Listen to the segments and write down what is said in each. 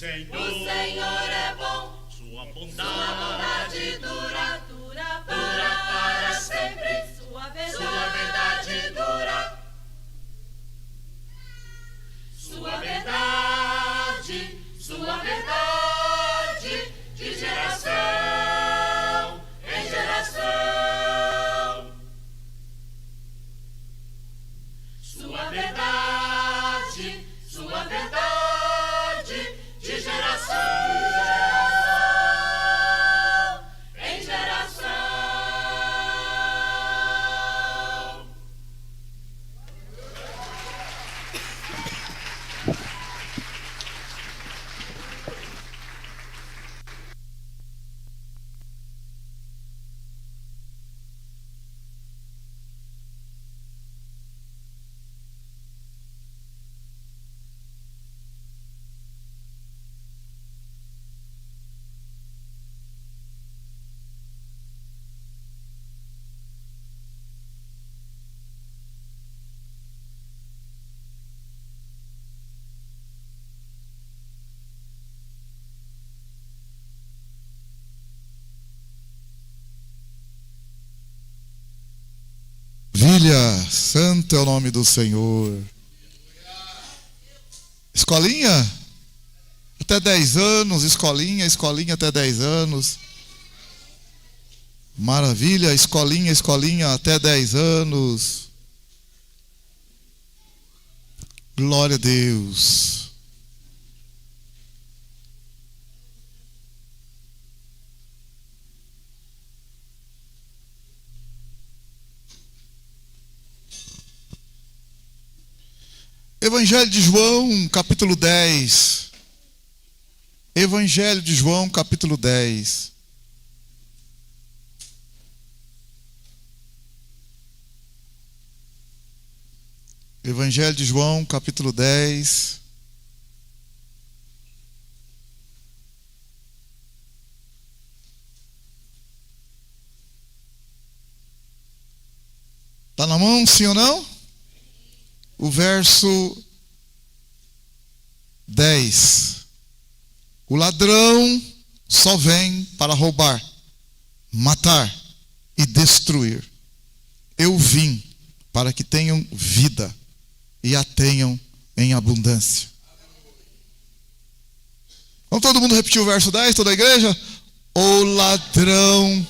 Senhor é bom, sua sua bondade bondade dura para sempre, sua verdade dura, sua verdade, de geração em geração, sua verdade, de geração em geração. Maravilha, santo é o nome do Senhor. Escolinha? Até 10 anos, escolinha até 10 anos. Maravilha, escolinha até 10 anos. Glória a Deus. Evangelho de João, capítulo 10. Evangelho de João, capítulo 10. Evangelho de João, capítulo 10. Está na mão, sim ou não? O verso 10. O ladrão só vem para roubar, matar e destruir. Eu vim para que tenham vida e a tenham em abundância. Vamos todo mundo repetir o verso 10, toda a igreja? O ladrão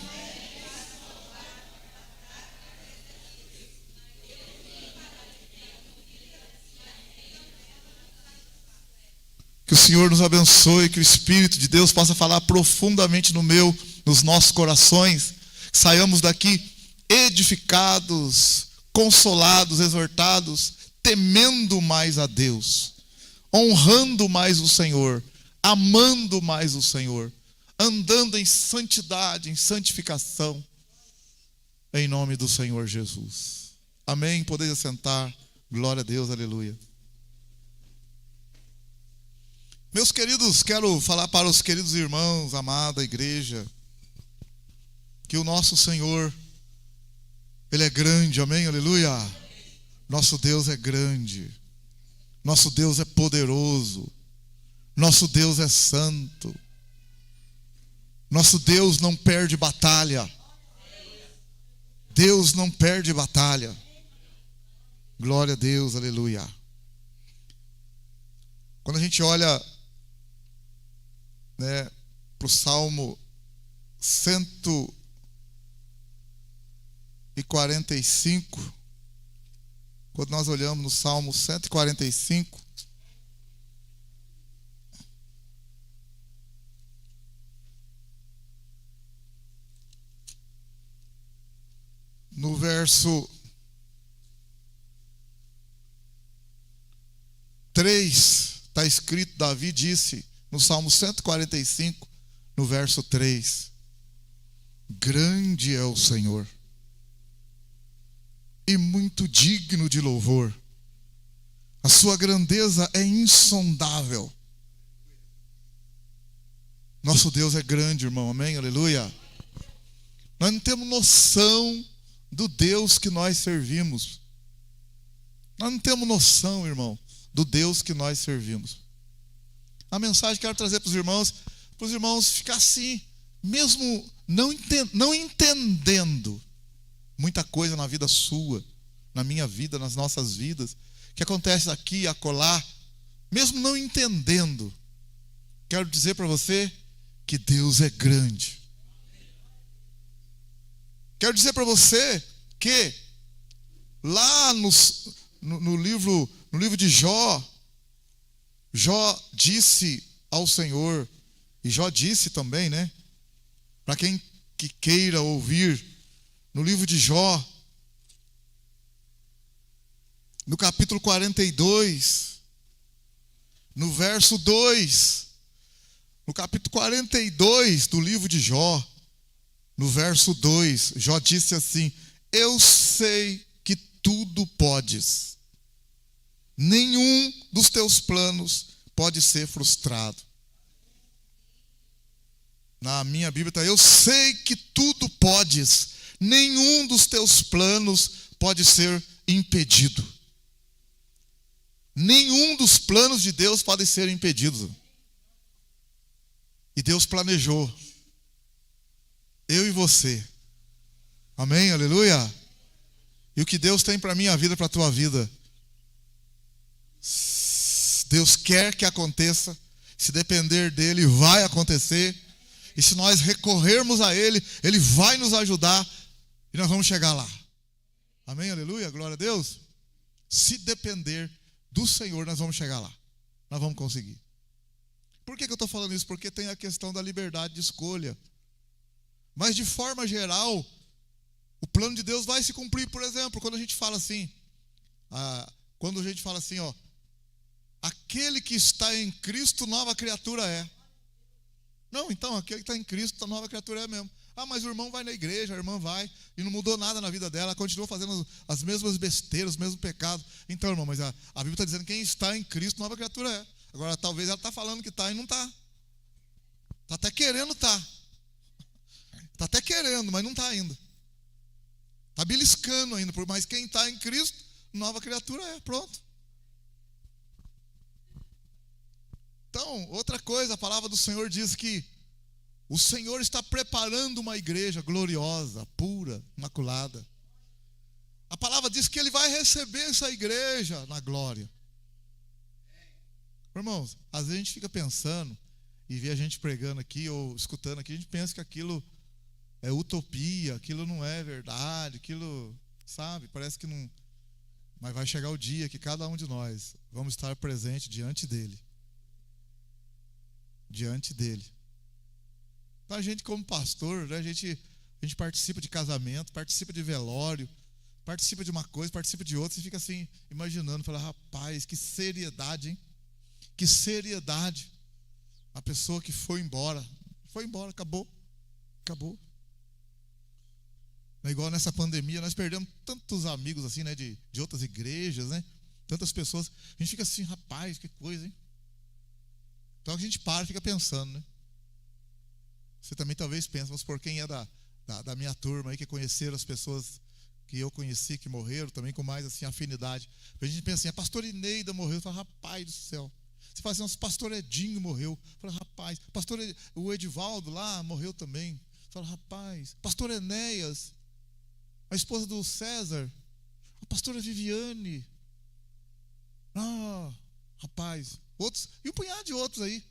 Que o Senhor nos abençoe, que o Espírito de Deus possa falar profundamente nos nossos corações, que saiamos daqui edificados, consolados, exortados, temendo mais a Deus, honrando mais o Senhor, amando mais o Senhor, andando em santidade, em santificação, em nome do Senhor Jesus. Amém? Podeis assentar. Glória a Deus, aleluia. Meus queridos, quero falar para os queridos irmãos, amada igreja, que o nosso Senhor, Ele é grande, amém, aleluia. Nosso Deus é grande, nosso Deus é poderoso, nosso Deus é santo, nosso Deus não perde batalha, Deus não perde batalha, glória a Deus, aleluia. Quando a gente olha para o Salmo 145, quando nós olhamos no Salmo 145, no verso 3, está escrito, Davi disse, no Salmo 145, no verso 3, grande é o Senhor e muito digno de louvor, a sua grandeza é insondável. Nosso Deus é grande, irmão, amém, aleluia. Nós não temos noção do Deus que nós servimos. Nós não temos noção, irmão, do Deus que nós servimos. a mensagem que quero trazer para os irmãos ficar assim, mesmo não entendendo muita coisa na vida sua, na minha vida, nas nossas vidas, que acontece aqui e acolá, mesmo não entendendo, quero dizer para você que Deus é grande. Quero dizer para você que lá no livro de Jó disse ao Senhor, e Jó disse também, né? Para quem que queira ouvir, no livro de Jó, no capítulo 42, no verso 2, no capítulo 42 do livro de Jó, no verso 2, Jó disse assim: eu sei que tudo podes, nenhum dos teus planos pode ser frustrado. Na minha Bíblia está: eu sei que tudo podes, nenhum dos teus planos pode ser impedido. Nenhum dos planos de Deus pode ser impedido. E Deus planejou eu e você. Amém? Aleluia? E o que Deus tem para a minha vida, para a tua vida, Deus quer que aconteça. Se depender dele, vai acontecer. E se nós recorrermos a ele, ele vai nos ajudar e nós vamos chegar lá. Amém? Aleluia? Glória a Deus. Se depender do Senhor, nós vamos chegar lá. Nós vamos conseguir. Por que eu estou falando isso? Porque tem a questão da liberdade de escolha. Mas de forma geral, o plano de Deus vai se cumprir. Por exemplo, quando a gente fala assim, ó, aquele que está em Cristo, nova criatura é. Não, então, aquele que está em Cristo, nova criatura é mesmo. Ah, mas o irmão vai na igreja, a irmã vai, e não mudou nada na vida dela, continua fazendo as mesmas besteiras, os mesmos pecados. Então, irmão, mas a Bíblia está dizendo que quem está em Cristo, nova criatura é. Agora, talvez ela está falando que está e não está. Está até querendo estar. Está até querendo, mas não está ainda. Está beliscando ainda, mas quem está em Cristo, nova criatura é, pronto. Então, outra coisa, a palavra do Senhor diz que o Senhor está preparando uma igreja gloriosa, pura, imaculada. A palavra diz que Ele vai receber essa igreja na glória. Irmãos, às vezes a gente fica pensando e vê a gente pregando aqui ou escutando aqui, a gente pensa que aquilo é utopia, aquilo não é verdade, aquilo, sabe, parece que não. Mas vai chegar o dia que cada um de nós vamos estar presente diante dEle. Diante dEle. Então a gente como pastor, né, a gente participa de casamento, participa de velório, participa de uma coisa, participa de outra, e fica assim, imaginando, fala, rapaz, que seriedade, hein? Que seriedade. A pessoa que foi embora, acabou. É igual nessa pandemia, nós perdemos tantos amigos assim, né, de outras igrejas, né? Tantas pessoas, a gente fica assim, rapaz, que coisa, hein? Então a gente para e fica pensando, né? Você também talvez pense, mas por quem é da minha turma aí, que conheceram as pessoas que eu conheci, que morreram, também com mais assim, afinidade. A gente pensa assim, a pastora Ineida morreu, fala, rapaz do céu. Você fala assim, nosso pastor Edinho morreu. Fala, rapaz, o Edivaldo lá morreu também. Fala, rapaz, pastor Enéas, a esposa do César, a pastora Viviane. Ah, rapaz, outros, e um punhado de outros aí.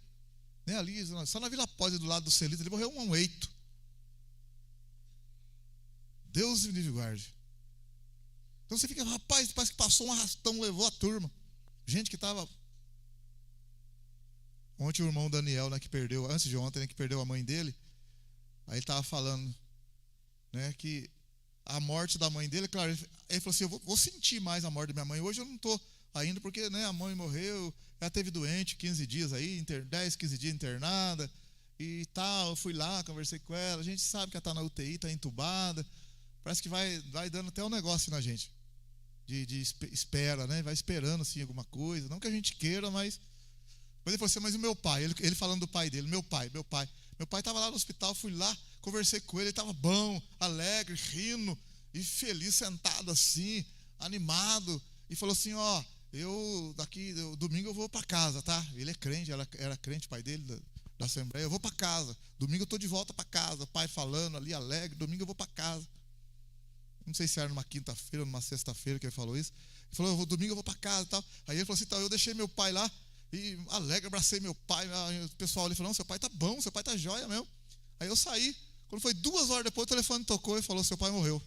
Né, ali, só na Vila Pós, do lado do Celito, ele morreu um eito. Deus me livre e guarde. Então você fica, rapaz, parece que passou um arrastão, levou a turma. Gente que estava. Ontem o irmão Daniel, né, que perdeu, antes de ontem, né, que perdeu a mãe dele, aí ele estava falando, né, que a morte da mãe dele, claro, ele falou assim, eu vou sentir mais a morte da minha mãe. Hoje eu não estou ainda, porque, né, a mãe morreu, ela teve doente 15 dias aí, 10, 15 dias internada e tal. Eu fui lá, conversei com ela. A gente sabe que ela está na UTI, está entubada. Parece que vai dando até um negócio na gente de espera, né? Vai esperando assim alguma coisa. Não que a gente queira, mas ele falou assim, mas o meu pai, ele falando do pai dele, meu pai estava lá no hospital, fui lá, conversei com ele estava bom, alegre, rindo e feliz, sentado assim, animado, e falou assim, ó, domingo eu vou para casa, tá? Ele é crente, era crente, pai dele, da Assembleia. Eu vou para casa. Domingo eu estou de volta para casa. O pai falando ali, alegre. Domingo eu vou para casa. Não sei se era numa quinta-feira ou numa sexta-feira que ele falou isso. Ele falou, domingo eu vou para casa e tal. Aí ele falou assim, então, eu deixei meu pai lá e alegre, abracei meu pai. O pessoal ali falou, não, seu pai tá bom, seu pai tá jóia mesmo. Aí eu saí. Quando foi 2 horas depois, o telefone tocou e falou, seu pai morreu.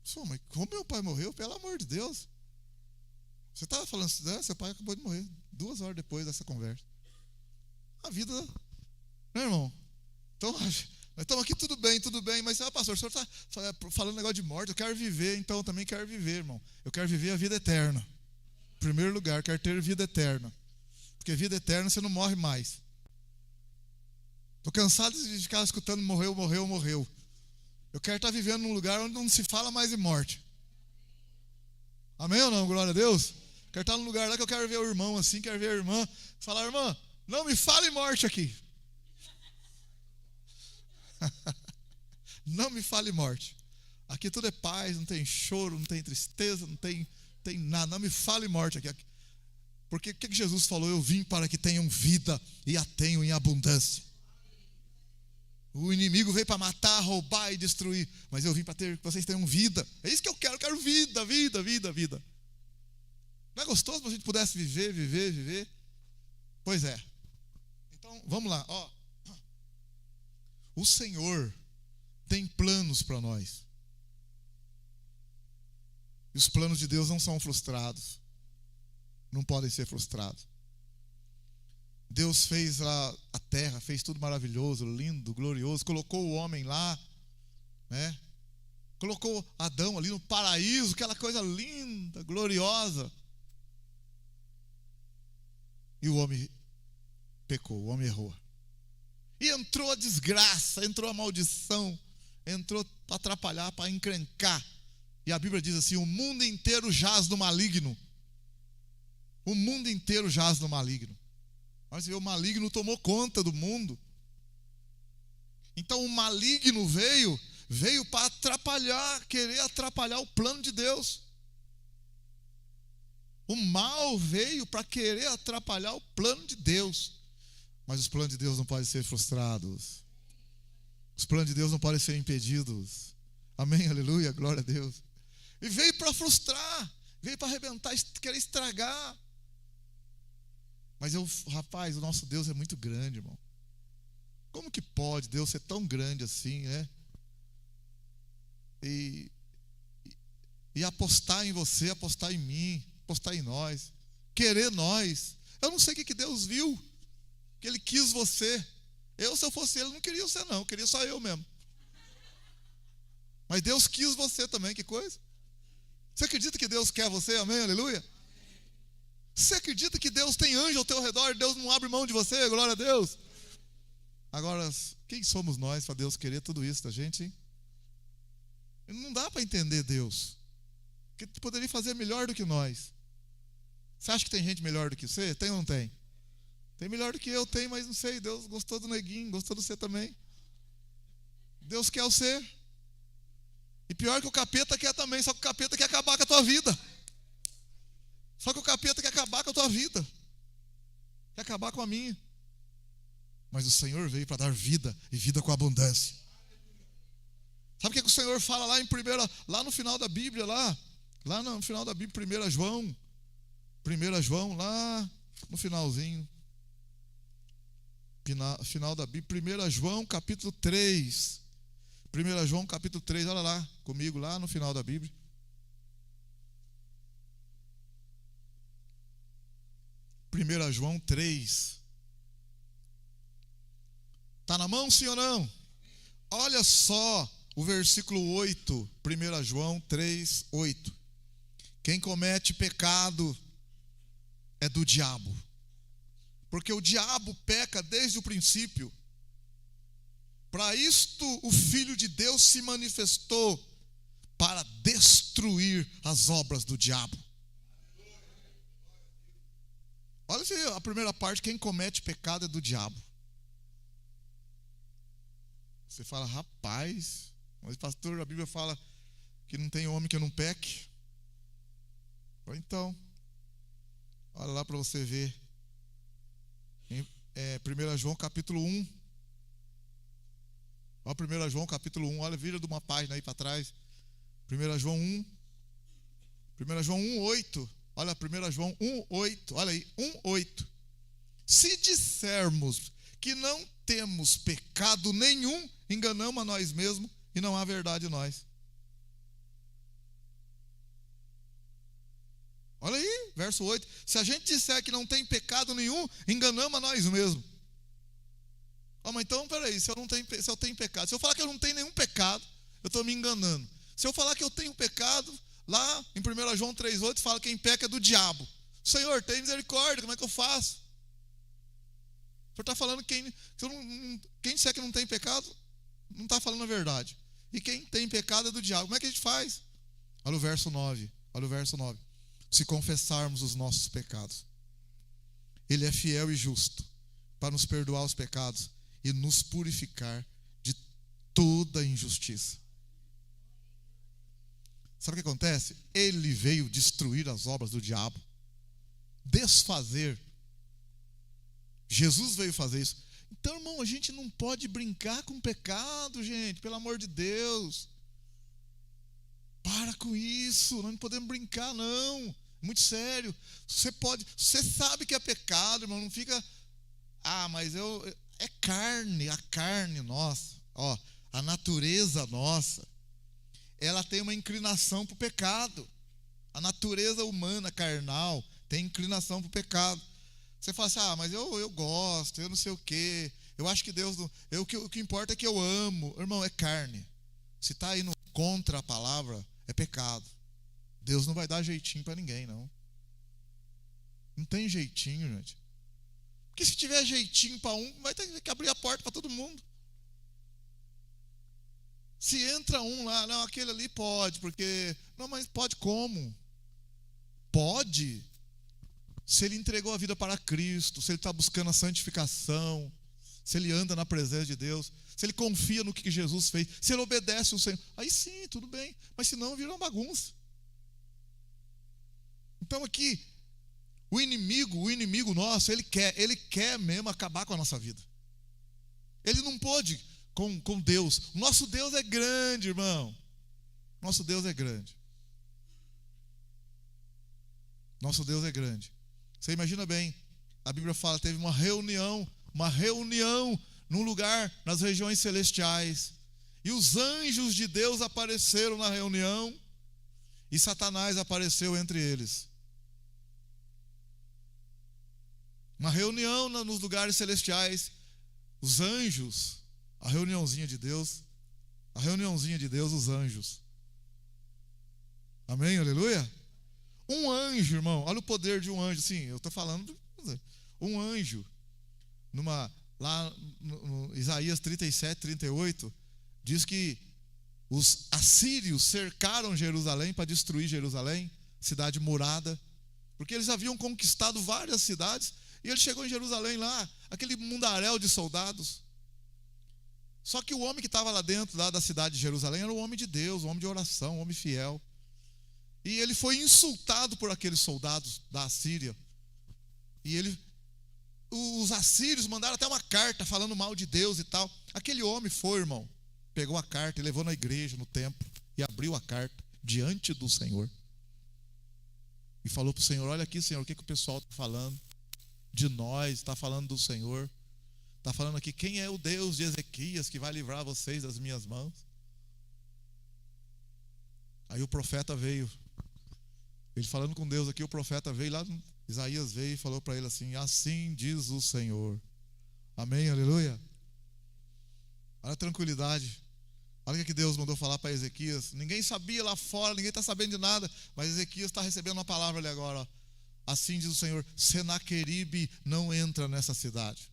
Eu falei, mas como meu pai morreu? Pelo amor de Deus. Você estava falando assim, seu pai acabou de morrer 2 horas depois dessa conversa. A vida, né, irmão? Então, nós estamos aqui tudo bem, mas, pastor, o senhor está falando negócio de morte, eu quero viver, então eu também quero viver, irmão. Eu quero viver a vida eterna. Em primeiro lugar, eu quero ter vida eterna. Porque vida eterna você não morre mais. Estou cansado de ficar escutando morreu. Eu quero estar vivendo num lugar onde não se fala mais em morte. Amém ou não? Glória a Deus. Quero estar num lugar lá que eu quero ver o irmão assim, quero ver a irmã. Falar, irmã, não me fale morte aqui. Não me fale morte. Aqui tudo é paz, não tem choro, não tem tristeza, não tem nada. Não me fale morte aqui. Porque o que Jesus falou? Eu vim para que tenham vida e a tenham em abundância. O inimigo veio para matar, roubar e destruir. Mas eu vim para que vocês tenham vida. É isso que eu quero vida. Não é gostoso se a gente pudesse viver? Pois é. Então, vamos lá. Ó. O Senhor tem planos para nós. E os planos de Deus não são frustrados. Não podem ser frustrados. Deus fez a terra, fez tudo maravilhoso, lindo, glorioso. Colocou o homem lá, né? Colocou Adão ali no paraíso, aquela coisa linda, gloriosa. E o homem pecou, o homem errou. E entrou a desgraça, entrou a maldição, entrou para atrapalhar, para encrencar. E a Bíblia diz assim, o mundo inteiro jaz no maligno. O mundo inteiro jaz no maligno. Mas o maligno tomou conta do mundo. Então o maligno veio para atrapalhar, querer atrapalhar o plano de Deus. O mal veio para querer atrapalhar o plano de Deus. Mas os planos de Deus não podem ser frustrados. Os planos de Deus não podem ser impedidos. Amém, aleluia, glória a Deus. E veio para frustrar, veio para arrebentar, querer estragar. Mas rapaz, o nosso Deus é muito grande, irmão. Como que pode Deus ser tão grande assim, né? E apostar em você, apostar em mim, apostar em nós, querer nós. Eu não sei o que Deus viu, que Ele quis você. Se eu fosse Ele, não queria você não, eu queria só eu mesmo. Mas Deus quis você também, que coisa. Você acredita que Deus quer você? Amém, aleluia? Você acredita que Deus tem anjo ao teu redor, Deus não abre mão de você, glória a Deus? Agora, quem somos nós para Deus querer tudo isso da gente, hein? Não dá para entender Deus, que poderia fazer melhor do que nós. Você acha que tem gente melhor do que você? Tem ou não tem? Tem melhor do que eu, tem, mas não sei, Deus gostou do neguinho, gostou do você também. Deus quer você. E pior que o capeta quer também, só que o capeta quer acabar com a tua vida. Só que o capeta quer acabar com a tua vida. Quer acabar com a minha. Mas o Senhor veio para dar vida e vida com abundância. Sabe o que o Senhor fala lá no final da Bíblia, lá no final da Bíblia, 1 João, lá no finalzinho. Final da Bíblia, 1 João capítulo 3. 1 João capítulo 3, olha lá comigo, lá no final da Bíblia. 1 João 3. Está na mão, sim ou não? Olha só o versículo 8. 1 João 3, 8. Quem comete pecado é do diabo. Porque o diabo peca desde o princípio. Para isto o Filho de Deus se manifestou, para destruir as obras do diabo. Olha a primeira parte, quem comete pecado é do diabo. Você fala, rapaz, mas pastor, a Bíblia fala que não tem homem que não peque. Então, Olha lá para você ver. Em 1 João capítulo 1. Olha 1 João capítulo 1. Olha, vira de uma página aí para trás. 1 João 1. 1 João 1, 8. Olha, 1 João 1, 8. Olha aí, 1, 8. Se dissermos que não temos pecado nenhum, enganamos a nós mesmos e não há verdade em nós. Olha aí, verso 8. Se a gente disser que não tem pecado nenhum, enganamos a nós mesmos. Mas então, peraí, se eu tenho pecado, se eu falar que eu não tenho nenhum pecado, eu estou me enganando. Se eu falar que eu tenho pecado, lá em 1 João 3,8 fala que quem peca é do diabo. Senhor, tem misericórdia, como é que eu faço? O Senhor está falando que quem disser que não tem pecado, não está falando a verdade. E quem tem pecado é do diabo. Como é que a gente faz? Olha o verso 9. Olha o verso 9. Se confessarmos os nossos pecados, Ele é fiel e justo para nos perdoar os pecados e nos purificar de toda injustiça. Sabe o que acontece? Ele veio destruir as obras do diabo, desfazer. Jesus veio fazer isso. Então, irmão, a gente não pode brincar com o pecado, gente, pelo amor de Deus. Para com isso, nós não podemos brincar, não. Muito sério. Você sabe que é pecado, irmão, não fica. Mas é carne, a carne nossa, a natureza nossa, ela tem uma inclinação para o pecado. A natureza humana, carnal, tem inclinação para o pecado. Você fala assim, mas eu gosto, eu não sei o quê, eu acho que Deus não. O que importa é que eu amo. Irmão, é carne. Se está indo contra a palavra, é pecado. Deus não vai dar jeitinho para ninguém, não. Não tem jeitinho, gente. Porque se tiver jeitinho para um, vai ter que abrir a porta para todo mundo. Se entra um lá, não, aquele ali pode, porque. Não, mas pode como? Pode. Se ele entregou a vida para Cristo, se ele está buscando a santificação, se ele anda na presença de Deus, se ele confia no que Jesus fez, se ele obedece ao Senhor, aí sim, tudo bem. Mas se não, vira uma bagunça. Então aqui, o inimigo nosso, ele quer mesmo acabar com a nossa vida. Ele não pode com Deus. Nosso Deus é grande, irmão. Nosso Deus é grande. Nosso Deus é grande. Você imagina bem, a Bíblia fala, teve uma reunião num lugar, nas regiões celestiais. E os anjos de Deus apareceram na reunião e Satanás apareceu entre eles. Uma reunião nos lugares celestiais, os anjos, a reuniãozinha de Deus, os anjos. Amém, aleluia? Um anjo, irmão, olha o poder de um anjo. Sim, eu estou falando, um anjo, lá no Isaías 37, 38, diz que os assírios cercaram Jerusalém para destruir Jerusalém, cidade murada, porque eles haviam conquistado várias cidades, e ele chegou em Jerusalém lá, aquele mundaréu de soldados. Só que o homem que estava lá dentro, lá da cidade de Jerusalém, era um homem de Deus, um homem de oração, um homem fiel. E ele foi insultado por aqueles soldados da Assíria. E os assírios mandaram até uma carta falando mal de Deus e tal. Aquele homem foi, irmão, pegou a carta e levou na igreja, no templo, e abriu a carta diante do Senhor. E falou para o Senhor, olha aqui, Senhor, o que o pessoal está falando de nós, está falando do Senhor. Está falando aqui, quem é o Deus de Ezequias que vai livrar vocês das minhas mãos? Aí o profeta veio. Ele falando com Deus aqui, o profeta veio lá, Isaías veio e falou para ele assim, assim diz o Senhor. Amém, aleluia. Olha a tranquilidade. Olha o que Deus mandou falar para Ezequias. Ninguém sabia lá fora, ninguém está sabendo de nada, mas Ezequias está recebendo uma palavra ali agora. Ó. Assim diz o Senhor, Senaqueribe não entra nessa cidade.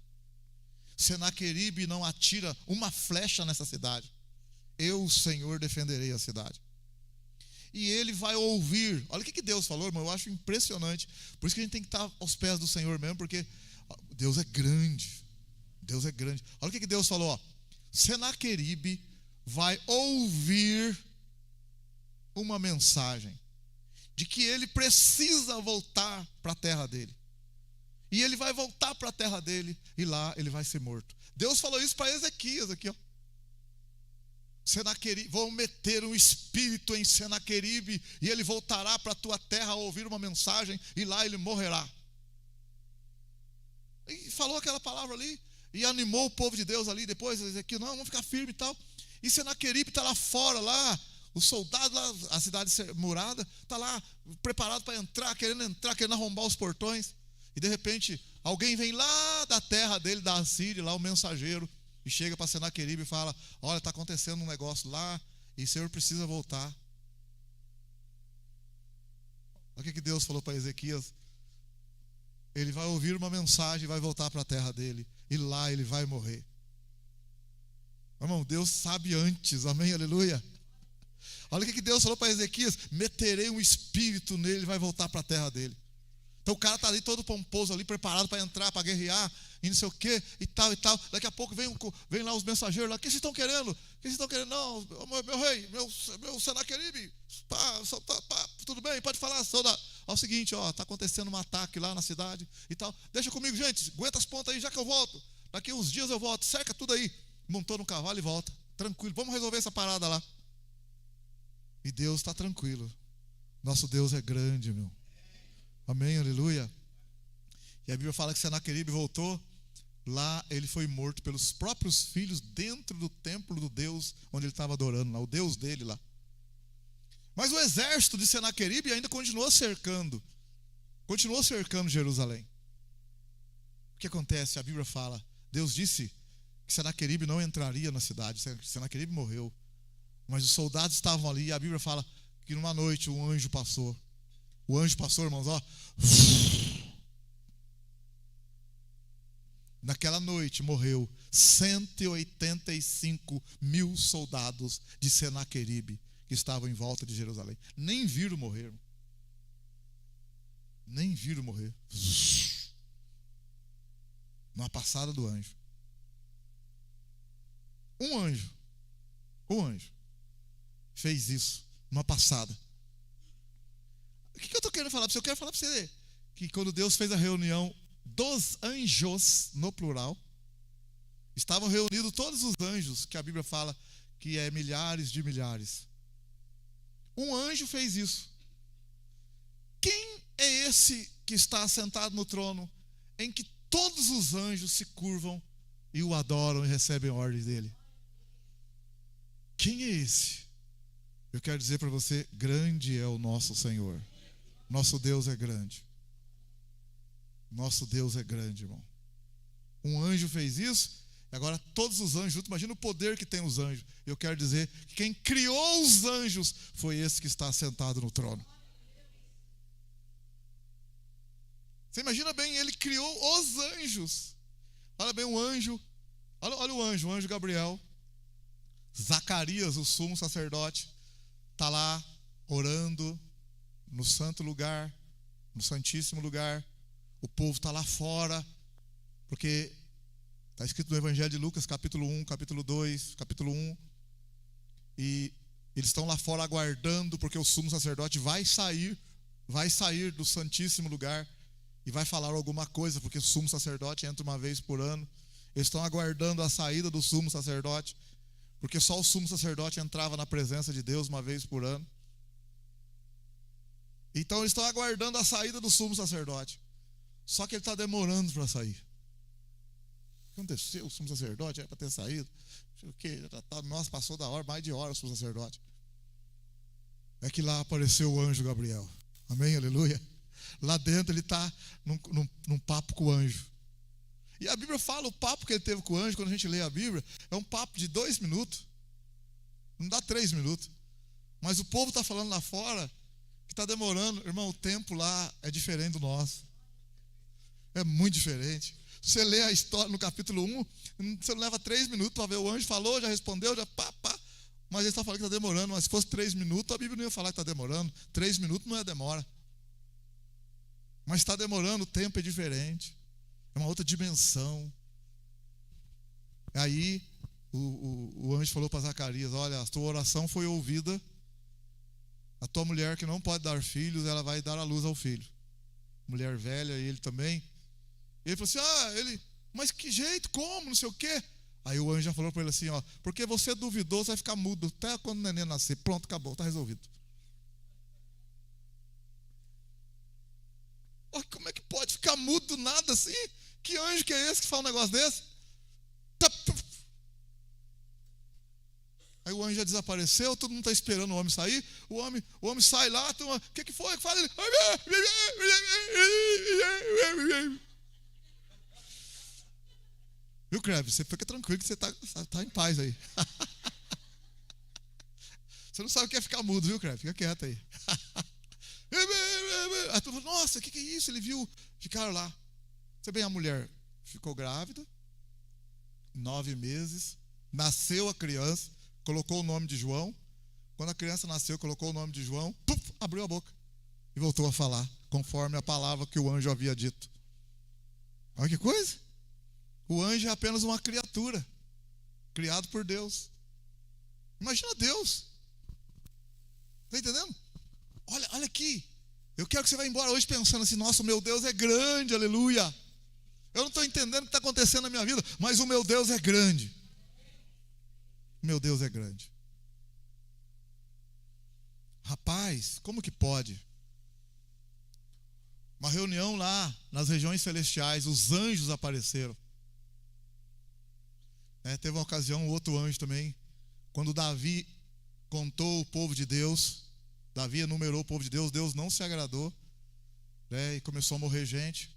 Senaqueribe não atira uma flecha nessa cidade. Eu, o Senhor, defenderei a cidade. E ele vai ouvir. Olha o que Deus falou, irmão. Eu acho impressionante. Por isso que a gente tem que estar aos pés do Senhor mesmo, porque Deus é grande. Deus é grande. Olha o que Deus falou. Ó. Senaqueribe vai ouvir uma mensagem de que ele precisa voltar para a terra dele. E ele vai voltar para a terra dele e lá ele vai ser morto. Deus falou isso para Ezequias aqui, ó. Senaqueribe, vão meter um espírito em Senaqueribe e ele voltará para a tua terra a ouvir uma mensagem e lá ele morrerá. E falou aquela palavra ali e animou o povo de Deus ali. Depois Ezequias, não, vamos ficar firme e tal. E Senaqueribe está lá fora, lá, os soldados lá, a cidade murada, está lá preparado para entrar, querendo arrombar os portões. E de repente, alguém vem lá da terra dele, da Assíria, lá o mensageiro, e chega para Senaqueribe e fala, olha, está acontecendo um negócio lá, e o Senhor precisa voltar. Olha o que Deus falou para Ezequias. Ele vai ouvir uma mensagem e vai voltar para a terra dele, e lá ele vai morrer. Irmão, Deus sabe antes, amém, aleluia. Olha o que Deus falou para Ezequias, meterei um espírito nele, ele vai voltar para a terra dele. Então o cara está ali todo pomposo, ali preparado para entrar, para guerrear, e não sei o que, e tal, e tal. Daqui a pouco vem lá os mensageiros lá, o que vocês estão querendo? O que vocês estão querendo? Não, meu rei, meu Senaqueribe, tudo bem, pode falar, é o seguinte, ó, está acontecendo um ataque lá na cidade e tal. Deixa comigo, gente, aguenta as pontas aí, já que eu volto. Daqui uns dias eu volto, cerca tudo aí. Montou no cavalo e volta, tranquilo, vamos resolver essa parada lá. E Deus está tranquilo. Nosso Deus é grande, meu. Amém, aleluia. E a Bíblia fala que Senaqueribe voltou. Lá ele foi morto pelos próprios filhos dentro do templo do Deus onde ele estava adorando, lá, o Deus dele lá. Mas o exército de Senaqueribe ainda continuou cercando Jerusalém. O que acontece? A Bíblia fala, Deus disse que Senaqueribe não entraria na cidade. Senaqueribe morreu. Mas os soldados estavam ali e a Bíblia fala que numa noite um anjo passou. O anjo passou, irmãos, ó. Naquela noite morreu 185 mil soldados de Senaqueribe que estavam em volta de Jerusalém. Nem viram morrer. Nem viram morrer. Numa passada do anjo. Um anjo fez isso, numa passada. O que eu estou querendo falar para você? Eu quero falar para você que quando Deus fez a reunião dos anjos, no plural, estavam reunidos todos os anjos, que a Bíblia fala que é milhares de milhares. Um anjo fez isso. Quem é esse que está sentado no trono, em que todos os anjos se curvam e o adoram e recebem ordens dele? Quem é esse? Eu quero dizer para você, grande é o nosso Senhor. Nosso Deus é grande. Nosso Deus é grande, irmão. Um anjo fez isso, e agora todos os anjos juntos. Imagina o poder que tem os anjos. Eu quero dizer que quem criou os anjos foi esse que está sentado no trono. Você imagina bem, ele criou os anjos. Olha bem o anjo. Olha o anjo Gabriel. Zacarias, o sumo sacerdote, está lá orando no santo lugar, no santíssimo lugar. O povo está lá fora, porque está escrito no Evangelho de Lucas, capítulo 1, capítulo 2, capítulo 1. E eles estão lá fora aguardando, porque o sumo sacerdote vai sair do santíssimo lugar e vai falar alguma coisa, porque o sumo sacerdote entra uma vez por ano. Eles estão aguardando a saída do sumo sacerdote, porque só o sumo sacerdote entrava na presença de Deus uma vez por ano. Então eles estão aguardando a saída do sumo sacerdote. Só que ele está demorando para sair. O que aconteceu? O sumo sacerdote era para ter saído. Nossa, passou da hora, mais de hora o sumo sacerdote. É que lá apareceu o anjo Gabriel. Amém, aleluia. Lá dentro ele está num papo com o anjo. E a Bíblia fala, o papo que ele teve com o anjo, quando a gente lê a Bíblia, é um papo de 2 minutos. Não dá 3 minutos. Mas o povo está falando lá fora que está demorando. Irmão, o tempo lá é diferente do nosso. É muito diferente. Você lê a história no capítulo 1, você não leva 3 minutos para ver. O anjo falou, já respondeu, já pá. Mas ele está falando que está demorando. Mas se fosse 3 minutos, a Bíblia não ia falar que está demorando. 3 minutos não é demora. Mas está demorando, o tempo é diferente. É uma outra dimensão. Aí o anjo falou para Zacarias: olha, a tua oração foi ouvida. A tua mulher que não pode dar filhos, ela vai dar à luz ao filho. Mulher velha, e ele também. E ele falou assim, mas que jeito, como, não sei o quê. Aí o anjo já falou para ele assim, porque você duvidou, você vai ficar mudo até quando o neném nascer. Pronto, acabou, está resolvido. Como é que pode ficar mudo do nada assim? Que anjo que é esse que fala um negócio desse? Aí o anjo já desapareceu, todo mundo está esperando o homem sair. O homem sai lá, o que foi? Fala ele. Viu, Creve? Você fica tranquilo que você está em paz aí. Você não sabe o que é ficar mudo, viu, Creve? Fica quieto aí. Aí tu falou, nossa, o que é isso? Ele viu, ficaram lá. Você bem, a mulher ficou grávida, 9 meses, nasceu a criança, colocou o nome de João. Quando a criança nasceu, colocou o nome de João, abriu a boca e voltou a falar, conforme a palavra que o anjo havia dito. Olha que coisa! O anjo é apenas uma criatura, criado por Deus. Imagina Deus. Está entendendo? Olha aqui. Eu quero que você vá embora hoje pensando assim, nossa, o meu Deus é grande, aleluia. Eu não estou entendendo o que está acontecendo na minha vida, mas o meu Deus é grande. Meu Deus é grande. Rapaz, como que pode? Uma reunião lá nas regiões celestiais, os anjos apareceram. Teve uma ocasião, outro anjo também, quando Davi contou o povo de Deus, Davi enumerou o povo de Deus, Deus não se agradou, e começou a morrer gente.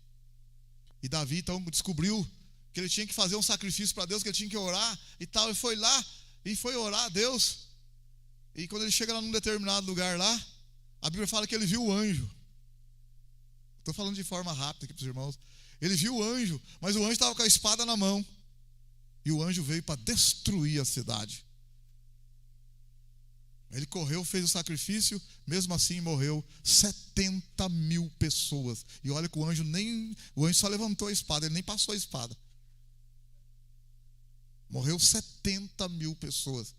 E Davi então descobriu que ele tinha que fazer um sacrifício para Deus, que ele tinha que orar e tal, e foi lá e foi orar a Deus. E quando ele chega lá num determinado lugar lá, a Bíblia fala que ele viu o anjo. Estou falando de forma rápida aqui para os irmãos. Ele viu o anjo, mas o anjo estava com a espada na mão. E o anjo veio para destruir a cidade. Ele correu, fez o sacrifício, mesmo assim morreu 70 mil pessoas. E olha que o anjo só levantou a espada, ele nem passou a espada. Morreu 70 mil pessoas.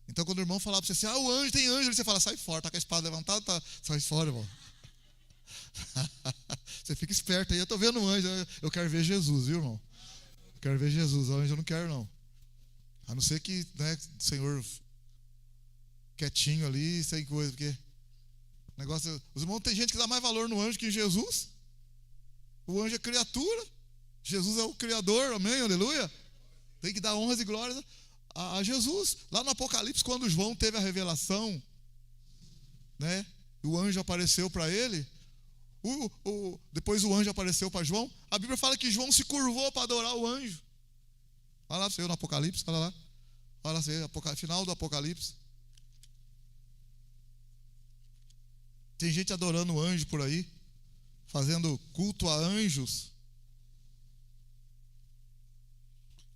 Então quando o irmão falava para você assim, o anjo, tem anjo, você fala, sai fora, está com a espada levantada, sai fora, irmão. Você fica esperto aí, eu estou vendo um anjo, eu quero ver Jesus, viu, irmão? Eu quero ver Jesus, o anjo eu não quero não. A não ser que, o Senhor quietinho ali, sem coisa, porque os irmãos, tem gente que dá mais valor no anjo que em Jesus. O anjo é criatura, Jesus é o Criador, amém, aleluia. Tem que dar honras e glórias a Jesus. Lá no Apocalipse, quando João teve a revelação, o anjo apareceu para ele, depois o anjo apareceu para João, a Bíblia fala que João se curvou para adorar o anjo. Olha lá para você no Apocalipse, olha lá você, final do Apocalipse. Tem gente adorando o anjo por aí, fazendo culto a anjos.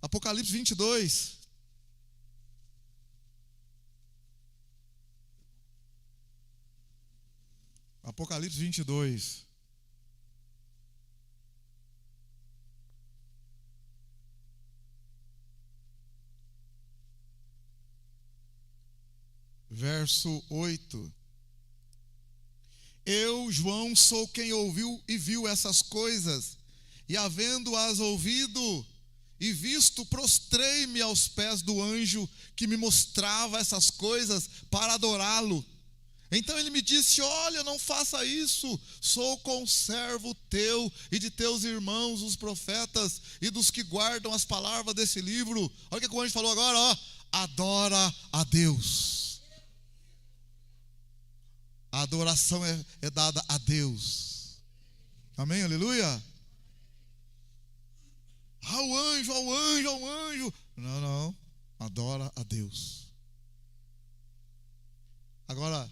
Apocalipse 22. Apocalipse 22. Verso 8. Eu, João, sou quem ouviu e viu essas coisas, e havendo-as ouvido e visto, prostrei-me aos pés do anjo que me mostrava essas coisas para adorá-lo. Então ele me disse, olha, não faça isso, sou conservo teu e de teus irmãos, os profetas, e dos que guardam as palavras desse livro. Olha o que o anjo falou agora, adora a Deus. A adoração é dada a Deus. Amém, aleluia. Ao anjo. Não, adora a Deus. Agora,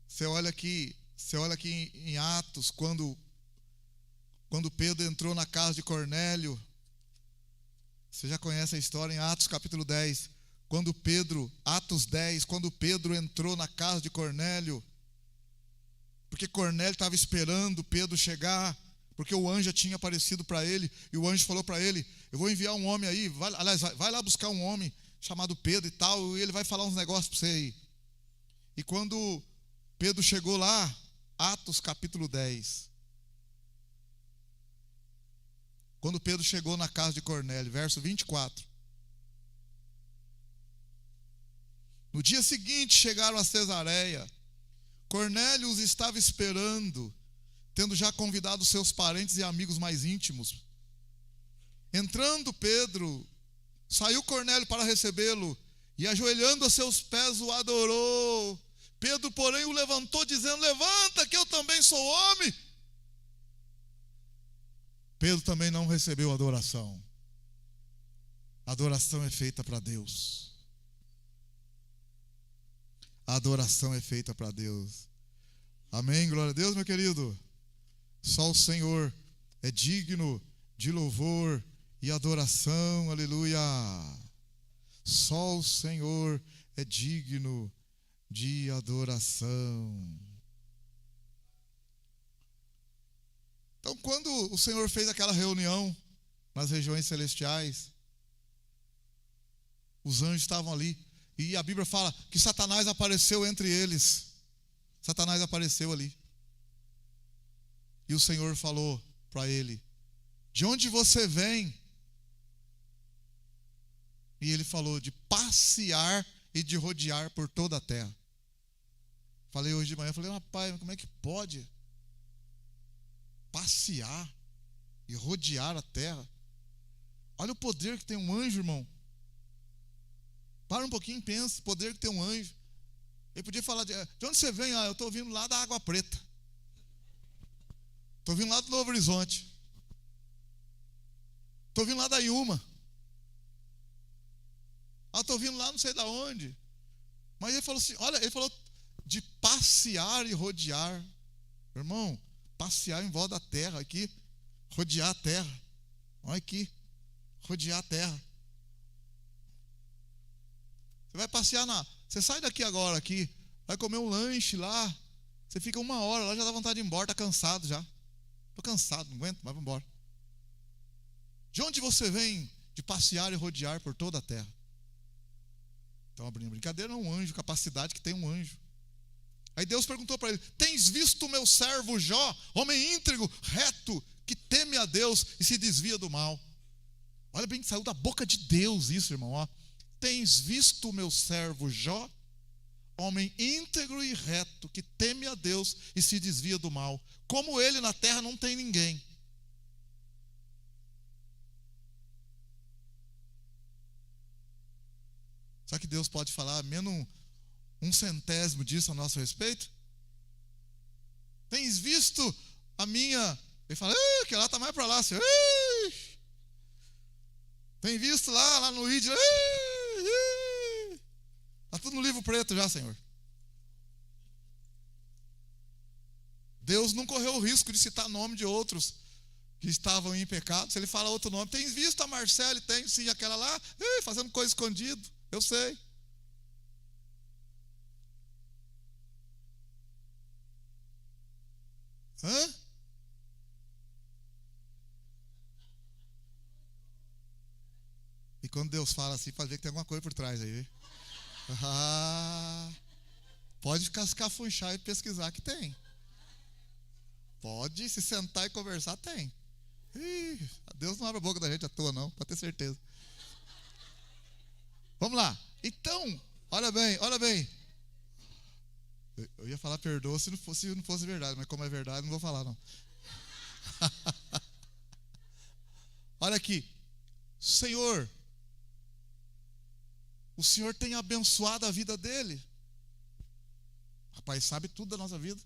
você olha aqui em Atos, quando Pedro entrou na casa de Cornélio. Você já conhece a história em Atos capítulo 10. Atos 10, quando Pedro entrou na casa de Cornélio, porque Cornélio estava esperando Pedro chegar, porque o anjo já tinha aparecido para ele, e o anjo falou para ele, eu vou enviar um homem aí, vai lá buscar um homem chamado Pedro e tal, e ele vai falar uns negócios para você aí. E quando Pedro chegou lá, Atos capítulo 10. Quando Pedro chegou na casa de Cornélio, verso 24. No dia seguinte chegaram a Cesareia. Cornélio os estava esperando, tendo já convidado seus parentes e amigos mais íntimos. Entrando Pedro, saiu Cornélio para recebê-lo, e ajoelhando a seus pés o adorou. Pedro, porém, o levantou, dizendo: levanta, que eu também sou homem. Pedro também não recebeu adoração. A adoração é feita para Deus. A adoração é feita para Deus. Amém, glória a Deus, meu querido. Só o Senhor é digno de louvor e adoração, aleluia. Só o Senhor é digno de adoração. Então, quando o Senhor fez aquela reunião nas regiões celestiais, os anjos estavam ali, e a Bíblia fala que Satanás apareceu entre eles. Satanás apareceu ali. E o Senhor falou para ele: de onde você vem? E ele falou: de passear e de rodear por toda a terra. Falei hoje de manhã, falei: rapaz, como é que pode passear e rodear a terra? Olha o poder que tem um anjo, irmão. Para um pouquinho e pensa, o poder que tem um anjo. Ele podia falar: de onde você vem? Eu estou vindo lá da Água Preta. Estou vindo lá do Novo Horizonte. Estou vindo lá da Iuma. Estou vindo lá não sei de onde. Mas ele falou assim, olha, ele falou de passear e rodear. Irmão, passear em volta da terra aqui, rodear a terra. Olha aqui, rodear a terra. Você vai passear você sai daqui agora aqui, vai comer um lanche lá, você fica 1 hora lá, já dá vontade de ir embora, está cansado já. Estou cansado, não aguento, mas vamos embora. De onde você vem? De passear e rodear por toda a terra. Então, abrindo brincadeira, não é um anjo, capacidade que tem um anjo. Aí Deus perguntou para ele: tens visto o meu servo Jó, homem íntegro, reto, que teme a Deus e se desvia do mal? Olha bem que saiu da boca de Deus isso, irmão. Ó. Tens visto o meu servo Jó, homem íntegro e reto, que teme a Deus e se desvia do mal. Como ele na terra não tem ninguém. Será que Deus pode falar menos um centésimo disso a nosso respeito? Tens visto a minha... Ele fala: que lá está mais para lá, Senhor. Tem visto lá no ID. Está tudo no livro preto já, Senhor. Deus não correu o risco de citar nome de outros que estavam em pecado. Se ele fala outro nome: tens visto a Marcele? Tem sim, aquela lá, fazendo coisa escondido. Eu sei. Hã? E quando Deus fala assim, pode ver que tem alguma coisa por trás aí. Pode ficar se cafunchar e pesquisar que tem. Pode se sentar e conversar, tem. Deus não abre a boca da gente à toa não, pode ter certeza. Vamos lá. Então, olha bem. Eu ia falar perdoa se não fosse verdade, mas como é verdade, não vou falar não. Olha aqui. Senhor, o Senhor tem abençoado a vida dele. Rapaz, sabe tudo da nossa vida.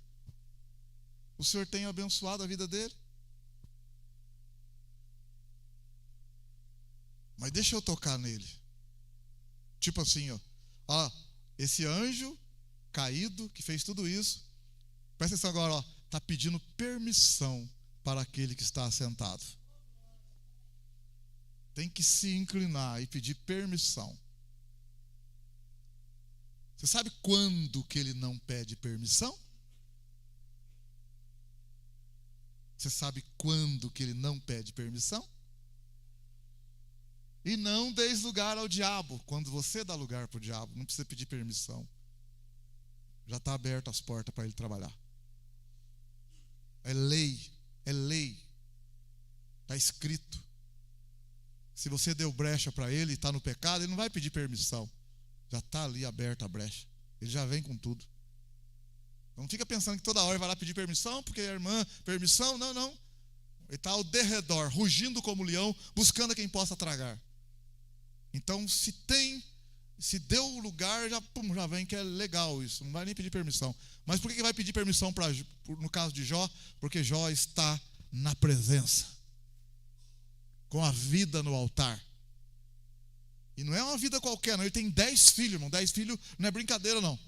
O Senhor tem abençoado a vida dele. Mas deixa eu tocar nele. Tipo assim, ó, esse anjo caído que fez tudo isso, presta atenção agora, ó, está pedindo permissão para aquele que está assentado. Tem que se inclinar e pedir permissão. Você sabe quando que ele não pede permissão? Você sabe quando que ele não pede permissão? E não deis lugar ao diabo. Quando você dá lugar para o diabo, não precisa pedir permissão. já está aberta as portas para ele trabalhar. É lei, é lei. Está escrito. Se você deu brecha para ele e está no pecado, ele não vai pedir permissão. Já está ali aberta a brecha. Ele já vem com tudo. Não fica pensando que toda hora ele vai lá pedir permissão, porque a irmã, permissão, não, não. Ele está ao derredor, rugindo como leão, buscando a quem possa tragar. Então, se deu o lugar, já vem, que é legal isso. Não vai nem pedir permissão. Mas por que vai pedir permissão no caso de Jó? Porque Jó está na presença, com a vida no altar. E não é uma vida qualquer, não. Ele tem 10 filhos, irmão. 10 filhos não é brincadeira, não.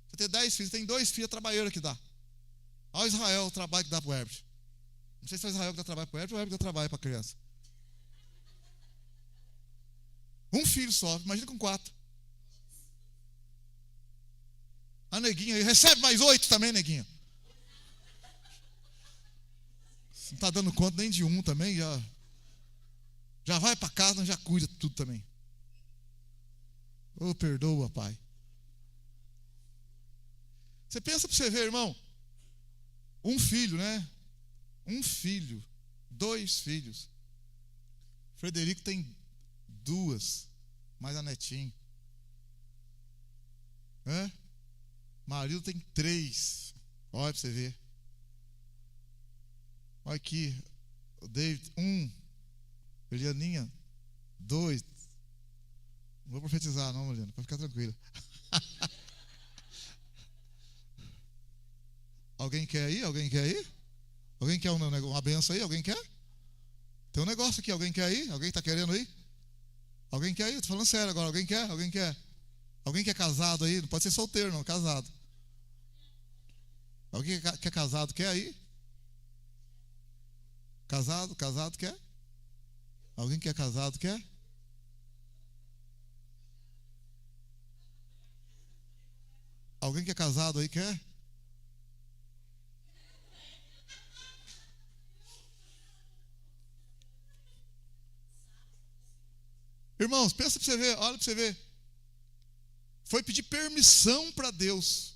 Você tem 10 filhos, tem 2 filhos, é trabalheira que dá. Olha o Israel, o trabalho que dá para o Herbert. Não sei se é o Israel que dá trabalho para o Herbert ou o Herbert que dá trabalho para a criança. Um filho só, imagina com 4. A neguinha aí, recebe mais 8 também, neguinha. Não está dando conta nem de um também, já vai para casa, já cuida de tudo também. Oh, perdoa, pai. Você pensa para você ver, irmão, um filho, né? Um filho, 2 filhos. Frederico tem 2, mais a netinha. Marido tem 3. Olha para você ver. Olha aqui, o David, 1. Elianinha, 2. Não vou profetizar não, Eliana, para ficar tranquila. Alguém quer ir? Alguém quer ir? Alguém quer uma benção aí? Alguém quer? Tem um negócio aqui, alguém quer ir? Alguém está querendo ir? Alguém quer ir? Estou falando sério agora, alguém quer? Alguém quer? Alguém que é casado aí? Não pode ser solteiro não, casado. Alguém que é casado quer ir? Casado quer? Alguém que é casado quer? Alguém que é casado aí quer? Irmãos, pensa para você ver, olha para você ver. Foi pedir permissão para Deus.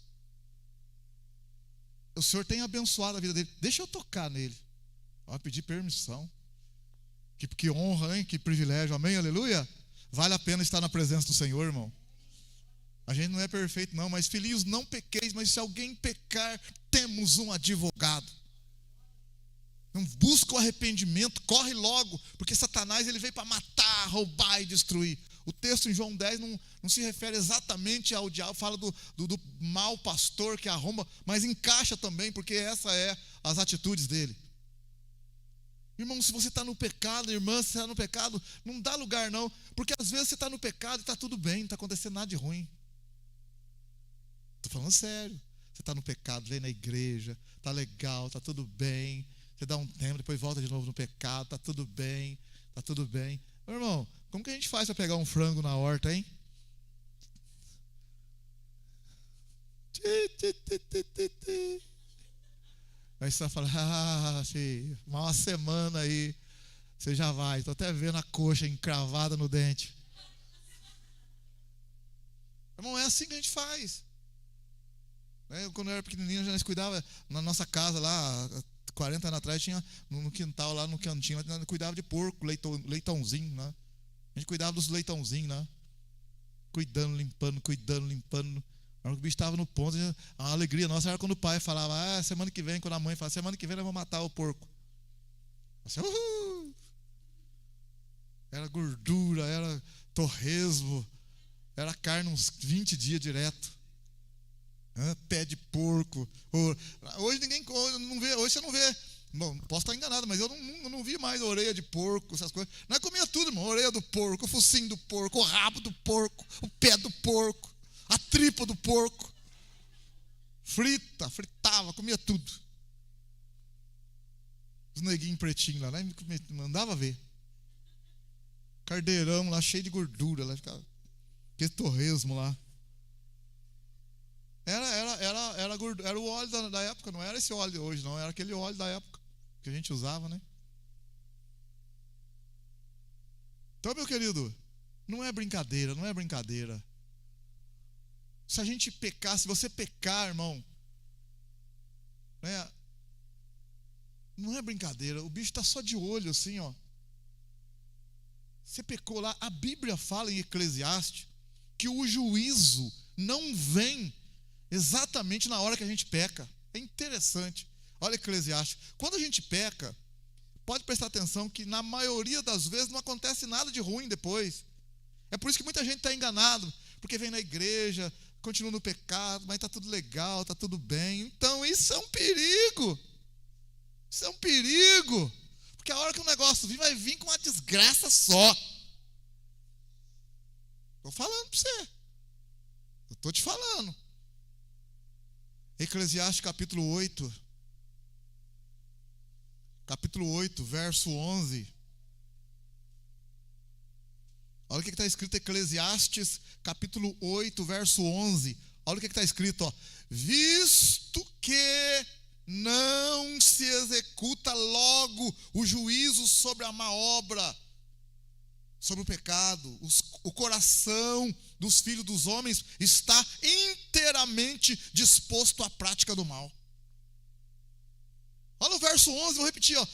O Senhor tem abençoado a vida dele. Deixa eu tocar nele. Vai pedir permissão. Que honra, hein? Que privilégio. Amém? Aleluia? Vale a pena estar na presença do Senhor, irmão. A gente não é perfeito, não. Mas filhinhos, não pequeis. Mas se alguém pecar, temos um advogado. Não busca o arrependimento, corre logo, porque Satanás ele veio para matar, roubar e destruir. O texto em João 10 não se refere exatamente ao diabo, fala do mau pastor que arromba, mas encaixa também, porque essa é as atitudes dele. Irmão, se você está no pecado, irmã, se você está no pecado, não dá lugar não, porque às vezes você está no pecado e está tudo bem, não está acontecendo nada de ruim. Estou falando sério. Você está no pecado, vem na igreja, está legal, está tudo bem. Você dá um tempo, depois volta de novo no pecado, está tudo bem, está tudo bem. Meu irmão, como que a gente faz para pegar um frango na horta, hein? Aí você vai falar, filho, uma semana aí, você já vai. Estou até vendo a coxa encravada no dente. Irmão, é assim que a gente faz. Quando eu era pequenininho, a gente cuidava na nossa casa lá, 40 anos atrás, tinha no quintal, lá no cantinho, cuidava de porco, leitãozinho, né? A gente cuidava dos leitãozinhos, né? Cuidando, limpando. Na hora que o bicho estava no ponto, a alegria nossa era quando o pai falava, semana que vem, quando a mãe falava, semana que vem nós vamos matar o porco. Assim, era gordura, era torresmo, era carne uns 20 dias direto. Pé de porco. Hoje ninguém não vê, hoje você não vê. Bom, posso estar enganado, mas eu não vi mais a orelha de porco, essas coisas. Nós comia tudo, irmão. A orelha do porco, o focinho do porco, o rabo do porco, o pé do porco, a tripa do porco. Fritava, comia tudo. Os neguinhos pretinhos lá, mandava ver. Cardeirão lá, cheio de gordura, lá ficava. Aquele torresmo lá. Era o óleo da época, não era esse óleo de hoje, não. Era aquele óleo da época que a gente usava, né? Então, meu querido, não é brincadeira. Se a gente pecar, se você pecar, irmão, né, não é brincadeira, o bicho está só de olho assim, ó. Você pecou lá, a Bíblia fala em Eclesiastes que o juízo não vem exatamente na hora que a gente peca. É interessante. Olha Eclesiastes, quando a gente peca, pode prestar atenção que na maioria das vezes não acontece nada de ruim depois. É por isso que muita gente está enganado, porque vem na igreja, continua no pecado, mas está tudo legal, está tudo bem. Então isso é um perigo. Isso é um perigo. Porque a hora que o negócio vir, vai vir com uma desgraça só. Estou falando para você. Eu estou te falando. Eclesiastes capítulo 8. Capítulo 8, verso 11. Olha o que está escrito em Eclesiastes, capítulo 8, verso 11. Olha o que está escrito, ó. Visto que não se executa logo o juízo sobre a má obra, sobre o pecado, o coração dos filhos dos homens está inteiramente disposto à prática do mal. Olha o verso 11, vou repetir, ó.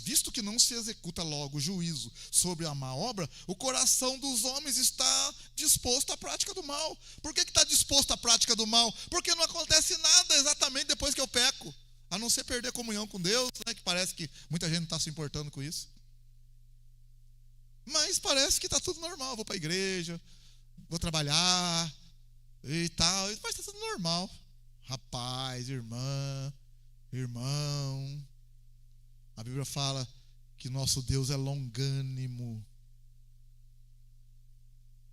Visto que não se executa logo o juízo sobre a má obra, o coração dos homens está disposto à prática do mal. Por que está disposto à prática do mal? Porque não acontece nada exatamente depois que eu peco, a não ser perder comunhão com Deus, né, que parece que muita gente não está se importando com isso. Mas parece que está tudo normal, vou para a igreja, vou trabalhar e tal, mas está tudo normal. Rapaz, irmão, a Bíblia fala que nosso Deus é longânimo.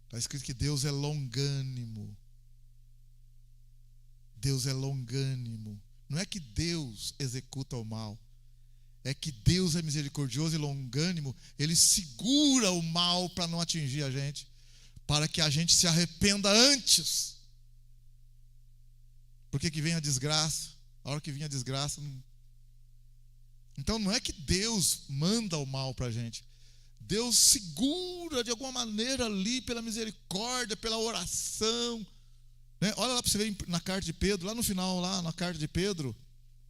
Está escrito que Deus é longânimo. Deus é longânimo. Não é que Deus executa o mal, é que Deus é misericordioso e longânimo. Ele segura o mal para não atingir a gente, para que a gente se arrependa antes. Porque que vem a desgraça? A hora que vinha a desgraça. Então não é que Deus manda o mal para a gente. Deus segura de alguma maneira ali, pela misericórdia, pela oração. Né? Olha lá para você ver na carta de Pedro, lá no final, lá na carta de Pedro,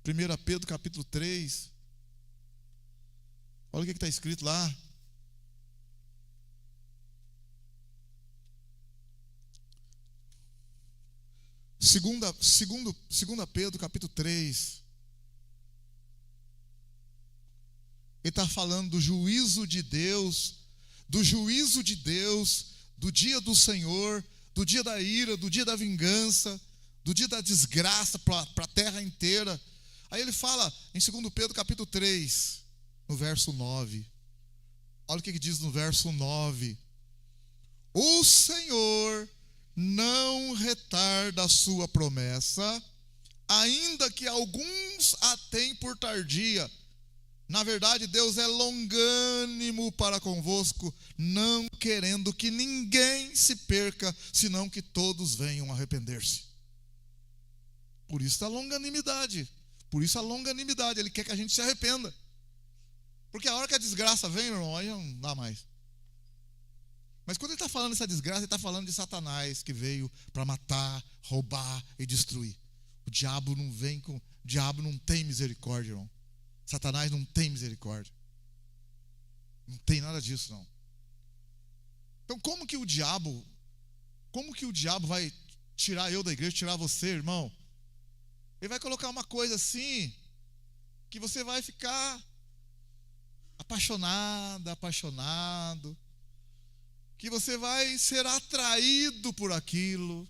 1 Pedro capítulo 3. Olha o que está escrito lá. Segunda Pedro, capítulo 3. Ele está falando do juízo de Deus, do dia do Senhor, do dia da ira, do dia da vingança, do dia da desgraça para a terra inteira. Aí ele fala em 2 Pedro, capítulo 3, no verso 9. Olha o que diz no verso 9. O Senhor não retarda a sua promessa, ainda que alguns a tenham por tardia. Na verdade, Deus é longânimo para convosco, não querendo que ninguém se perca, senão que todos venham a arrepender-se. Por isso a longanimidade. Ele quer que a gente se arrependa. Porque a hora que a desgraça vem, meu irmão, aí não dá mais. Mas quando ele está falando dessa desgraça, ele está falando de Satanás, que veio para matar, roubar e destruir. O diabo não tem misericórdia, irmão. Satanás não tem misericórdia. Não tem nada disso, não. Então como que o diabo vai tirar eu da igreja, tirar você, irmão? Ele vai colocar uma coisa assim, que você vai ficar apaixonado, que você vai ser atraído por aquilo,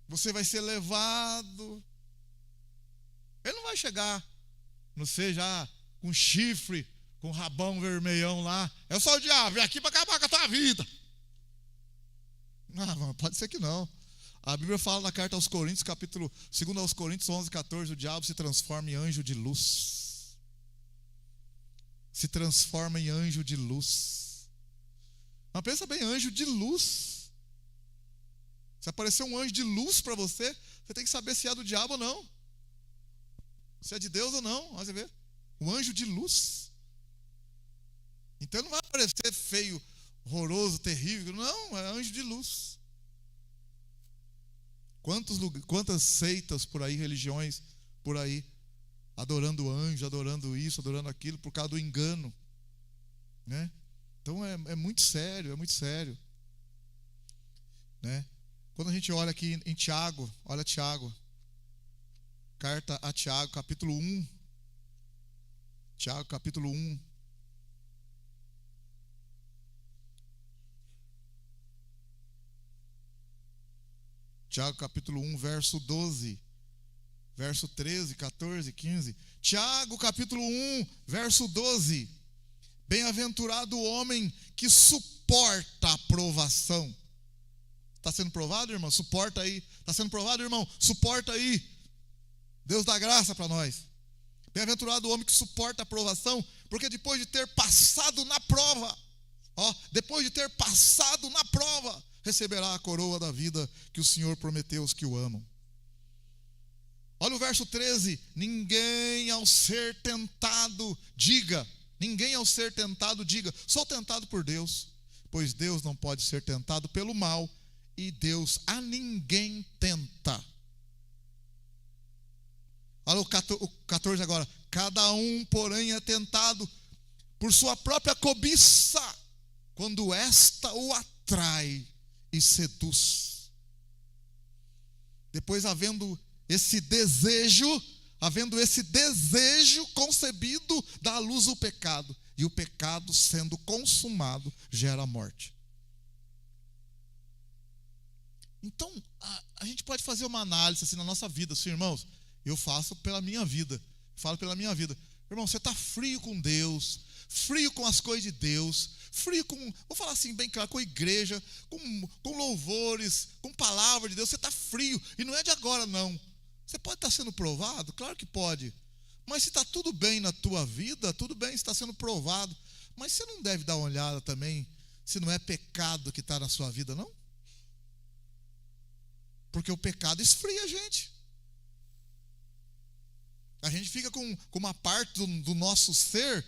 você vai ser levado. Ele não vai chegar, não sei, já com chifre, com rabão vermelhão lá. Eu sou o diabo, vem aqui para acabar com a tua vida. Não, pode ser que não. A Bíblia fala na carta aos Coríntios, capítulo 2 aos Coríntios 11, 14, o diabo se transforma em anjo de luz. Se transforma em anjo de luz. Mas pensa bem, anjo de luz. Se aparecer um anjo de luz para você, você tem que saber se é do diabo ou não. Se é de Deus ou não, você vê. Um anjo de luz. Então não vai aparecer feio horroroso, terrível. Não, é anjo de luz. Quantas seitas por aí, religiões por aí, adorando anjo, adorando isso, adorando aquilo, por causa do engano, né? Então é muito sério, é muito sério, né? Quando a gente olha aqui em Tiago, olha Tiago, carta a Tiago, capítulo 1. Tiago, capítulo 1. Tiago, capítulo 1, verso 12. Verso 13, 14, 15. Tiago, capítulo 1, verso 12. Bem-aventurado o homem que suporta a provação. Está sendo provado, irmão? Suporta aí. Está sendo provado, irmão? Suporta aí. Deus dá graça para nós. Bem-aventurado o homem que suporta a provação, porque depois de ter passado na prova, depois de ter passado na prova, receberá a coroa da vida que o Senhor prometeu aos que o amam. Olha o verso 13. Ninguém ao ser tentado diga, sou tentado por Deus, pois Deus não pode ser tentado pelo mal, e Deus a ninguém tenta. Olha o 14 agora. Cada um, porém, é tentado por sua própria cobiça, quando esta o atrai e seduz. Depois, havendo esse desejo concebido, dá à luz o pecado, e o pecado, sendo consumado, gera a morte. Então, a gente pode fazer uma análise assim na nossa vida, assim, irmãos. Eu faço pela minha vida, falo pela minha vida. Irmão, você está frio com Deus, frio com as coisas de Deus, frio com, vou falar assim bem claro, com a igreja, com louvores, com palavra de Deus. Você está frio, e não é de agora não. Você pode estar sendo provado? Claro que pode. Mas se está tudo bem na tua vida, tudo bem, se está sendo provado. Mas você não deve dar uma olhada também se não é pecado que está na sua vida, não? Porque o pecado esfria a gente. A gente fica com uma parte do nosso ser,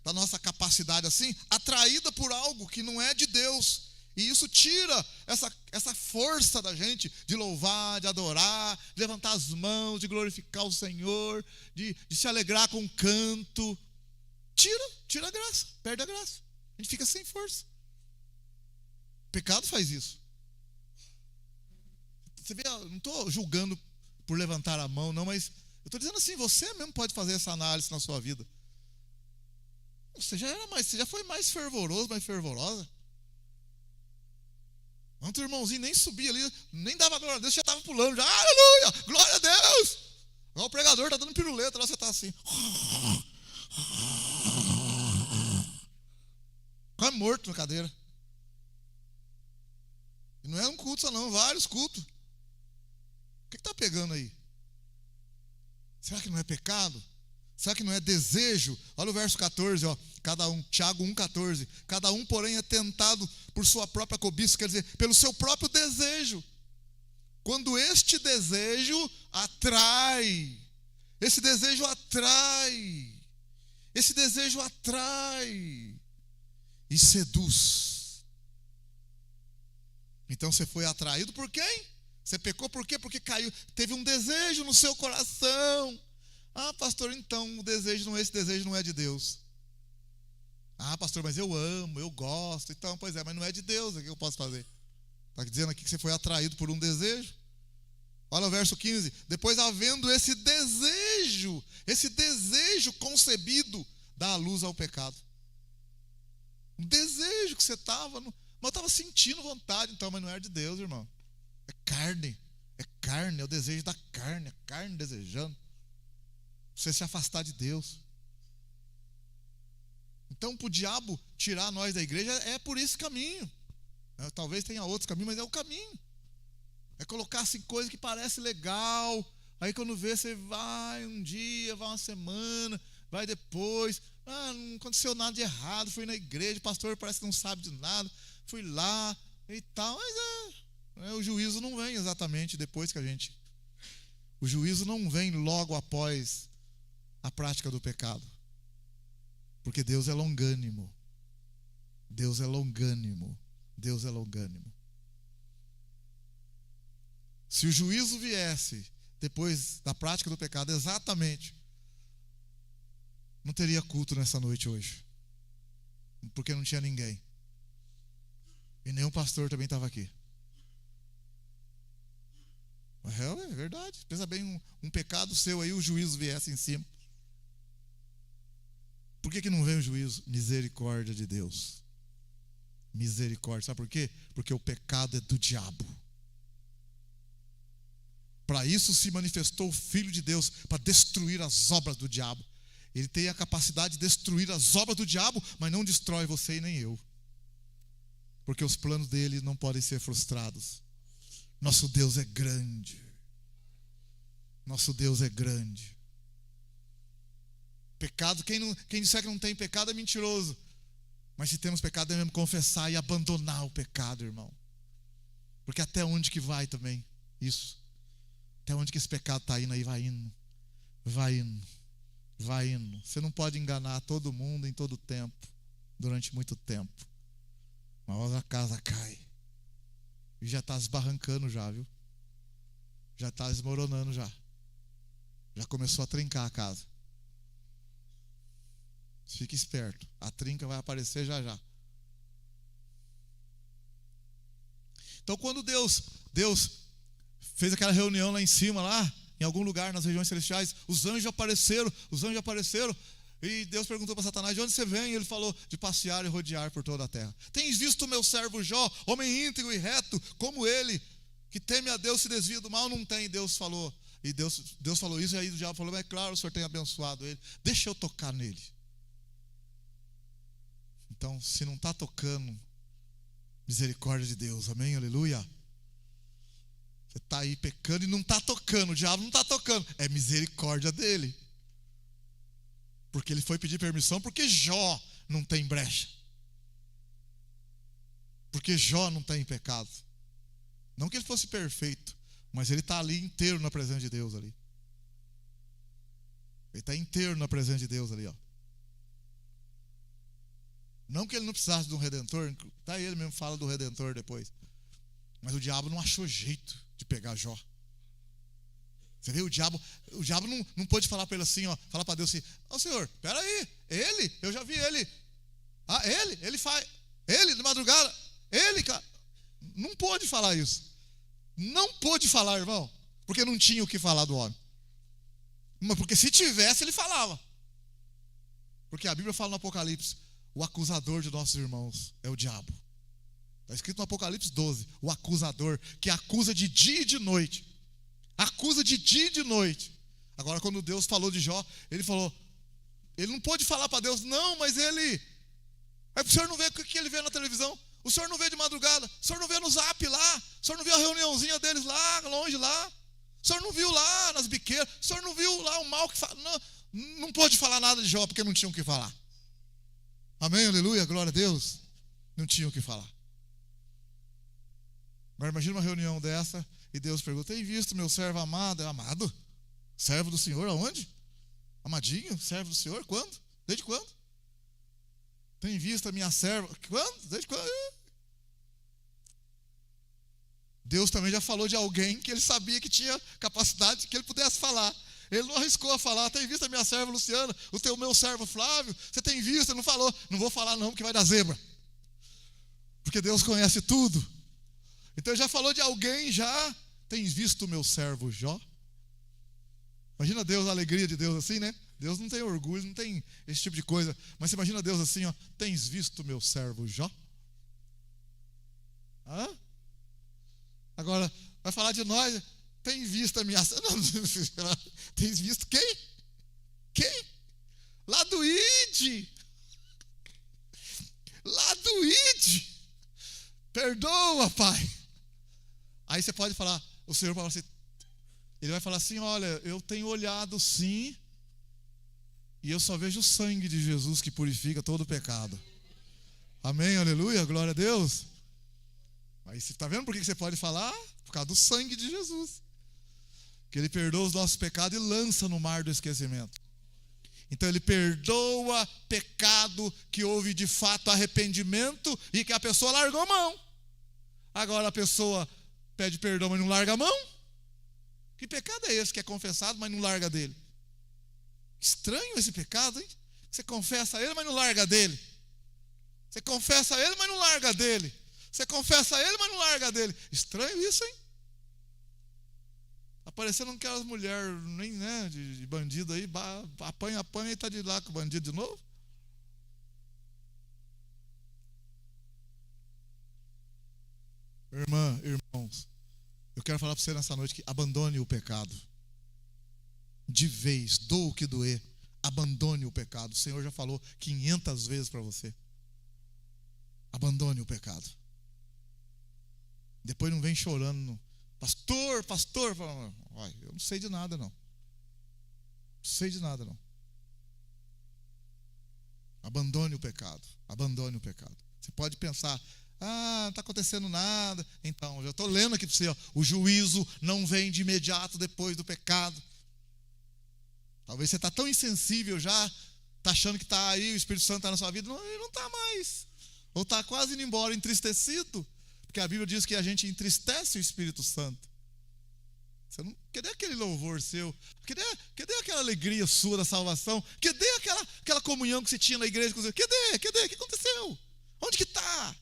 da nossa capacidade assim, atraída por algo que não é de Deus. E isso tira essa força da gente de louvar, de adorar, de levantar as mãos, de glorificar o Senhor, de se alegrar com o canto. Tira a graça, perde a graça. A gente fica sem força. O pecado faz isso. Você vê, eu não estou julgando por levantar a mão, não, mas eu estou dizendo assim, você mesmo pode fazer essa análise na sua vida. Você já foi mais fervoroso, mais fervorosa. Ontem o irmãozinho nem subia ali, nem dava glória a Deus, já estava pulando, já, aleluia, glória a Deus. Agora o pregador está dando piruleta, lá você está assim. Quase morto na cadeira. E não é um culto só não, vários cultos. O que está pegando aí? Será que não é pecado? Será que não é desejo? Olha o verso 14, Tiago 1,14. Cada um, porém, é tentado por sua própria cobiça, quer dizer, pelo seu próprio desejo. Quando este desejo atrai, esse desejo atrai e seduz. Então você foi atraído por quem? Você pecou por quê? Porque teve um desejo no seu coração. Ah, pastor, então esse desejo não é de Deus. Ah, pastor, mas eu amo, eu gosto. Então, pois é, mas não é de Deus, o que eu posso fazer? Está dizendo aqui que você foi atraído por um desejo? Olha o verso 15. Depois, havendo esse desejo concebido, dá a luz ao pecado. Um desejo que você estava, mas eu estava sentindo vontade, então, mas não era de Deus, irmão. É carne, é o desejo da carne, a carne desejando. Você se afastar de Deus. Então, para o diabo tirar nós da igreja, é por esse caminho. Talvez tenha outros caminhos, mas é o caminho. É colocar assim coisa que parece legal. Aí quando vê, você vai um dia, vai uma semana, vai depois. Não aconteceu nada de errado, fui na igreja, o pastor parece que não sabe de nada. Fui lá e tal, mas o juízo não vem exatamente depois que a gente... O juízo não vem logo após a prática do pecado. Porque Deus é longânimo. Deus é longânimo. Deus é longânimo. Se o juízo viesse depois da prática do pecado, exatamente, não teria culto nessa noite hoje. Porque não tinha ninguém. E nenhum pastor também estava aqui. É verdade. Pensa bem, um pecado seu aí, o juízo viesse em cima. Por que não vem o juízo? Misericórdia de Deus. Misericórdia. Sabe por quê? Porque o pecado é do diabo. Para isso se manifestou o Filho de Deus, para destruir as obras do diabo. Ele tem a capacidade de destruir as obras do diabo, mas não destrói você e nem eu. Porque os planos dele não podem ser frustrados. Nosso Deus é grande. Nosso Deus é grande. Pecado, quem disser que não tem pecado é mentiroso. Mas se temos pecado, devemos confessar e abandonar o pecado, irmão. Porque até onde que vai também isso? Até onde que esse pecado está indo aí? Vai indo. Vai indo. Vai indo. Você não pode enganar todo mundo em todo tempo, durante muito tempo. Uma hora a casa cai. E já está esbarrancando já, viu? Já está desmoronando já. Já começou a trincar a casa. Fique esperto. A trinca vai aparecer já já. Então quando Deus fez aquela reunião lá em cima, lá, em algum lugar nas regiões celestiais, os anjos apareceram, e Deus perguntou para Satanás: de onde você vem? E ele falou: de passear e rodear por toda a terra. Tens visto o meu servo Jó, homem íntegro e reto, como ele, que teme a Deus, se desvia do mal? Não tem. Deus falou, e Deus falou isso, e aí o diabo falou: é claro, o Senhor tem abençoado ele, deixa eu tocar nele. Então, se não está tocando, misericórdia de Deus, amém, aleluia. Você está aí pecando e não está tocando, o diabo não está tocando, é misericórdia dele. Porque ele foi pedir permissão, porque Jó não tem brecha. Porque Jó não tem pecado. Não que ele fosse perfeito, mas ele está ali inteiro na presença de Deus ali. Ele está inteiro na presença de Deus ali, ó. Não que ele não precisasse de um redentor, tá, ele mesmo fala do redentor depois. Mas o diabo não achou jeito de pegar Jó. Você vê, o diabo não pôde falar para ele assim, ó, falar para Deus assim: ó, Senhor, peraí, eu já vi ele. Ah, ele faz, ele de madrugada, ele, cara. Não pôde falar isso. Não pôde falar, irmão, porque não tinha o que falar do homem. Mas porque se tivesse, ele falava. Porque a Bíblia fala no Apocalipse: o acusador de nossos irmãos é o diabo. Está escrito no Apocalipse 12, o acusador, que acusa de dia e de noite. Acusa de dia e de noite. Agora, quando Deus falou de Jó, ele falou, ele não pôde falar para Deus: não, mas ele, o senhor não vê o que ele vê na televisão? O senhor não vê de madrugada? O senhor não vê no zap lá? O senhor não viu a reuniãozinha deles lá, longe lá? O senhor não viu lá nas biqueiras? O senhor não viu lá o mal que faz? Não pôde falar nada de Jó, porque não tinha o que falar. Amém, aleluia, glória a Deus. Não tinha o que falar. Agora imagina uma reunião dessa e Deus pergunta: tem visto meu servo amado? É amado? Servo do Senhor aonde? Amadinho? Servo do Senhor? Quando? Desde quando? Tem visto a minha serva? Quando? Desde quando? Deus também já falou de alguém que ele sabia que tinha capacidade que ele pudesse falar. Ele não arriscou a falar: tem visto a minha serva Luciana, o meu servo Flávio? Você tem visto? Ele não falou: não vou falar não, porque vai dar zebra. Porque Deus conhece tudo. Então ele já falou de alguém já. Tens visto o meu servo Jó? Imagina Deus, a alegria de Deus assim, né? Deus não tem orgulho, não tem esse tipo de coisa. Mas você imagina Deus assim, ó: tens visto o meu servo Jó? Hã? Agora, vai falar de nós: tem visto a minha... Não, tens visto quem? Quem? Lá do ID. Lá do ID. Perdoa, Pai. Aí você pode falar, o Senhor fala assim, ele vai falar assim: olha, eu tenho olhado sim, e eu só vejo o sangue de Jesus que purifica todo o pecado. Amém, aleluia, glória a Deus. Aí você está vendo por que você pode falar? Por causa do sangue de Jesus, que ele perdoa os nossos pecados e lança no mar do esquecimento. Então ele perdoa pecado que houve de fato arrependimento e que a pessoa largou a mão. Agora a pessoa pede perdão, mas não larga a mão? Que pecado é esse que é confessado, mas não larga dele? Estranho esse pecado, hein? Você confessa ele, mas não larga dele. Você confessa ele, mas não larga dele. Você confessa ele, mas não larga dele. Estranho isso, hein? Aparecendo aquelas mulheres, nem, né, de bandido aí, apanha e tá de lá com o bandido de novo. Irmã, irmãos, eu quero falar para você nessa noite que abandone o pecado. De vez, doa o que doer, abandone o pecado. O Senhor já falou 500 vezes para você. Abandone o pecado. Depois não vem chorando. Pastor, eu não sei de nada não. Não sei de nada não. Abandone o pecado. Abandone o pecado. Você pode pensar, não está acontecendo nada. Então, eu estou lendo aqui para você, ó, o juízo não vem de imediato depois do pecado. Talvez você está tão insensível já, está achando que está aí, o Espírito Santo está na sua vida. Não, ele não está mais. Ou está quase indo embora, entristecido. Porque a Bíblia diz que a gente entristece o Espírito Santo. Você não, cadê aquele louvor seu? Cadê aquela alegria sua da salvação? Cadê aquela comunhão que você tinha na igreja com os outros? Cadê? O que aconteceu? Onde que está?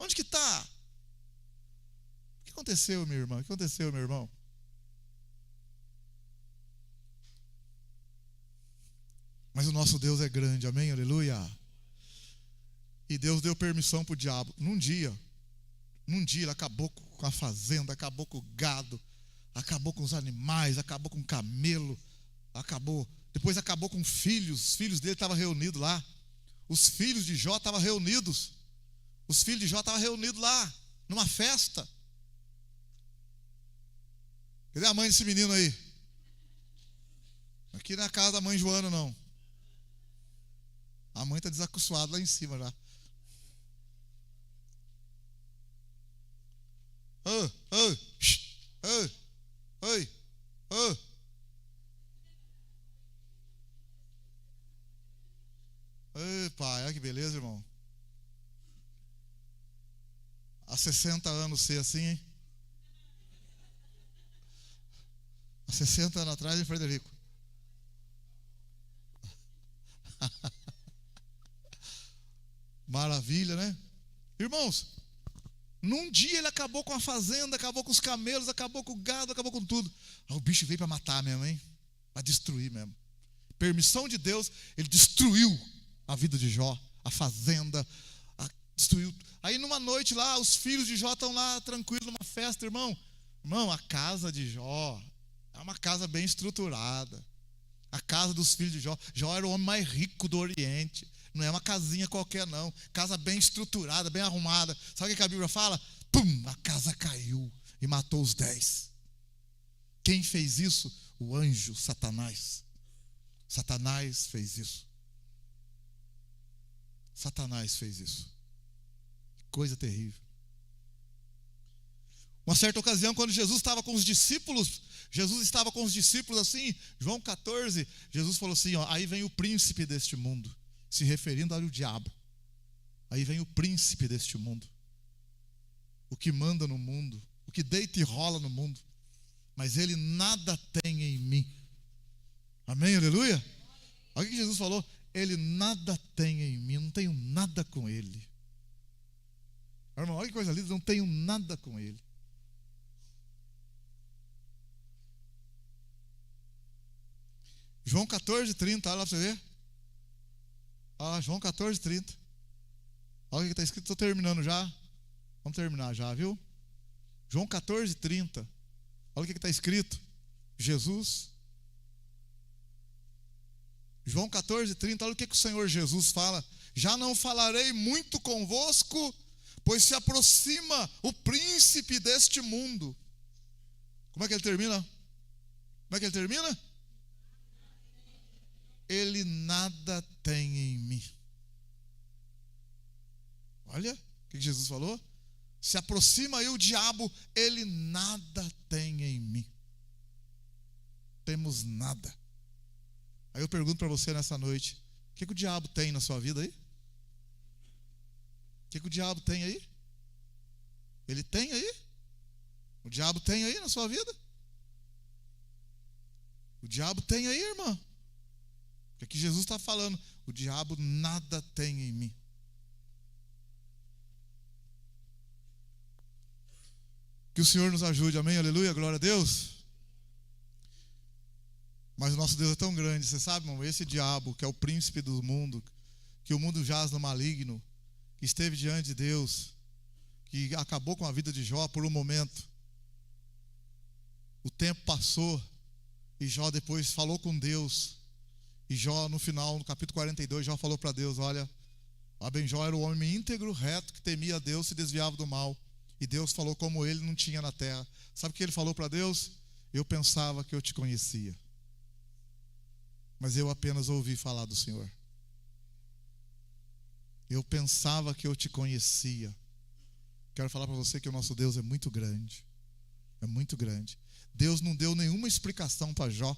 Onde que está? O que aconteceu, minha irmã? O que aconteceu, meu irmão? Mas o nosso Deus é grande, amém? Aleluia. E Deus deu permissão para o diabo. Num dia ele acabou com a fazenda, acabou com o gado, acabou com os animais, acabou com o camelo, depois acabou com filhos. Os filhos dele estavam reunidos lá. Os filhos de Jó estavam reunidos. Os filhos de Jó estavam reunidos lá, numa festa. Cadê a mãe desse menino aí? Aqui não é a casa da mãe Joana, não. A mãe está desacostumada lá em cima já. Ei, pai, olha que beleza, irmão. Há 60 anos ser assim, hein? Há 60 anos atrás, hein, Frederico? Maravilha, né? Irmãos, num dia ele acabou com a fazenda, acabou com os camelos, acabou com o gado, acabou com tudo. O bicho veio para matar mesmo, hein? Para destruir mesmo. Permissão de Deus, ele destruiu a vida de Jó, a fazenda, destruiu. Aí numa noite lá, os filhos de Jó estão lá tranquilos numa festa, irmão. Irmão, a casa de Jó é uma casa bem estruturada. A casa dos filhos de Jó. Jó era o homem mais rico do Oriente. Não é uma casinha qualquer, não. Casa bem estruturada, bem arrumada. Sabe o que a Bíblia fala? Pum! A casa caiu e matou os 10. Quem fez isso? O anjo, Satanás. Satanás fez isso. Satanás fez isso. Coisa terrível. Uma certa ocasião, quando Jesus estava com os discípulos assim, João 14, Jesus falou assim, ó, aí vem o príncipe deste mundo. Se referindo ao diabo. Aí vem o príncipe deste mundo. O que manda no mundo. O que deita e rola no mundo. Mas ele nada tem em mim. Amém, aleluia? Olha o que Jesus falou. Ele nada tem em mim. Não tenho nada com ele. Irmão, olha que coisa linda. Não tenho nada com ele. João 14, 30. Olha lá para você ver. João 14, 30. Olha o que está escrito, estou terminando já. Vamos terminar já, viu? João 14, 30. Olha o que está escrito. Jesus. João 14, 30. Olha o que o Senhor Jesus fala. Já não falarei muito convosco, pois se aproxima o príncipe deste mundo. Como é que ele termina? Como é que ele termina? Ele nada tem em mim. Olha o que Jesus falou. Se aproxima aí o diabo, ele nada tem em mim. Temos nada. Aí eu pergunto para você nessa noite, o que o diabo tem na sua vida aí? O que o diabo tem aí? Ele tem aí? O diabo tem aí na sua vida? O diabo tem aí, irmã? O que aqui Jesus está falando? O diabo nada tem em mim. Que o Senhor nos ajude, amém, aleluia, glória a Deus. Mas o nosso Deus é tão grande, você sabe, irmão, esse diabo que é o príncipe do mundo, que o mundo jaz no maligno, que esteve diante de Deus, que acabou com a vida de Jó por um momento. O tempo passou e Jó depois falou com Deus. E Jó no final, no capítulo 42, Jó falou para Deus, olha, Jó era o homem íntegro, reto, que temia a Deus, se desviava do mal. E Deus falou como ele não tinha na terra. Sabe o que ele falou para Deus? Eu pensava que eu te conhecia, mas eu apenas ouvi falar do Senhor. Eu pensava que eu te conhecia. Quero falar para você que o nosso Deus é muito grande. É muito grande. Deus não deu nenhuma explicação para Jó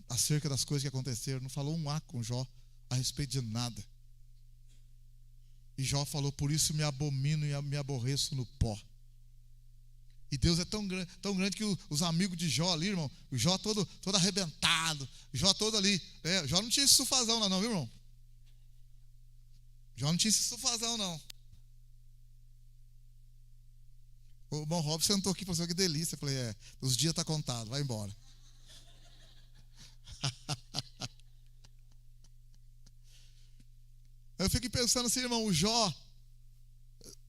acerca das coisas que aconteceram. Não falou um A com Jó a respeito de nada. E Jó falou, por isso me abomino e me aborreço no pó. E Deus é tão grande que os amigos de Jó ali, irmão, o Jó todo arrebentado, Jó todo ali. Jó não tinha esse sufazão não, viu, irmão? Jó não tinha esse sufazão não. O irmão Rob sentou aqui e falou assim, que delícia. Eu falei, os dias estão contados, vai embora. Eu fico pensando assim, irmão, o Jó.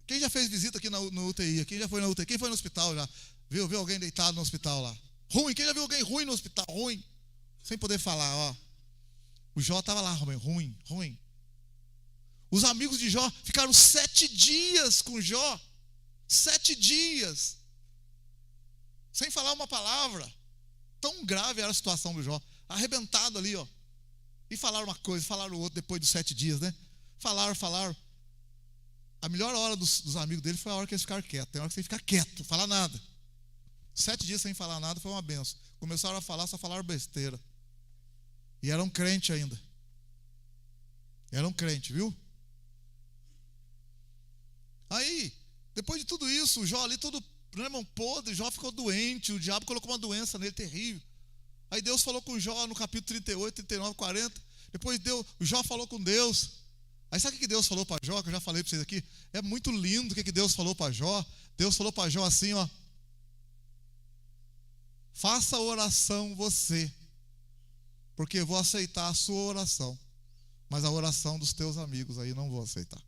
Quem já fez visita aqui no UTI? Quem já foi na UTI? Quem foi no hospital já? Viu alguém deitado no hospital lá? Ruim, quem já viu alguém ruim no hospital? Ruim. Sem poder falar, ó. O Jó estava lá, ruim. Os amigos de Jó ficaram 7 dias com Jó. 7 dias. Sem falar uma palavra. Tão grave era a situação do Jó. Arrebentado ali, ó. E falaram uma coisa, falaram outra depois dos 7 dias, né? Falaram. A melhor hora dos amigos dele foi a hora que eles ficaram quietos. Tem hora que você fica quieto, falar nada. 7 dias sem falar nada foi uma benção. Começaram a falar, só falaram besteira. E eram crente ainda. Eram crente, viu? Aí, depois de tudo isso, o Jó ali todo, irmão, podre, Jó ficou doente, o diabo colocou uma doença nele terrível. Aí Deus falou com Jó no capítulo 38, 39, 40. Depois o Jó falou com Deus. Aí sabe o que Deus falou para Jó, que eu já falei para vocês aqui? É muito lindo o que Deus falou para Jó. Deus falou para Jó assim, ó. Faça oração você, porque eu vou aceitar a sua oração, mas a oração dos teus amigos aí não vou aceitar.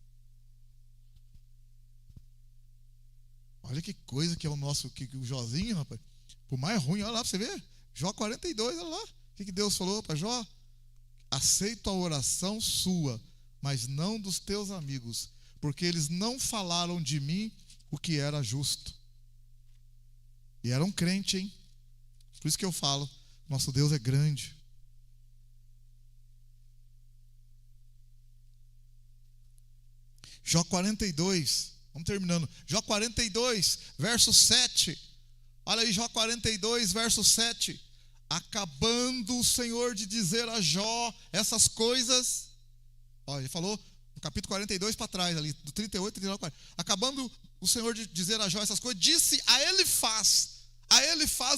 Olha que coisa que é o Józinho, rapaz. Por mais ruim, olha lá para você ver. Jó 42, olha lá. O que Deus falou para Jó? Aceito a oração sua, mas não dos teus amigos, porque eles não falaram de mim o que era justo. E eram crente, hein? Por isso que eu falo, nosso Deus é grande. Jó 42, vamos terminando. Jó 42, verso 7. Olha aí, Jó 42, verso 7. Acabando o Senhor de dizer a Jó essas coisas. Olha, ele falou no capítulo 42 para trás, ali, do 38, 39, 40. Acabando o Senhor de dizer a Jó essas coisas, disse a Elifaz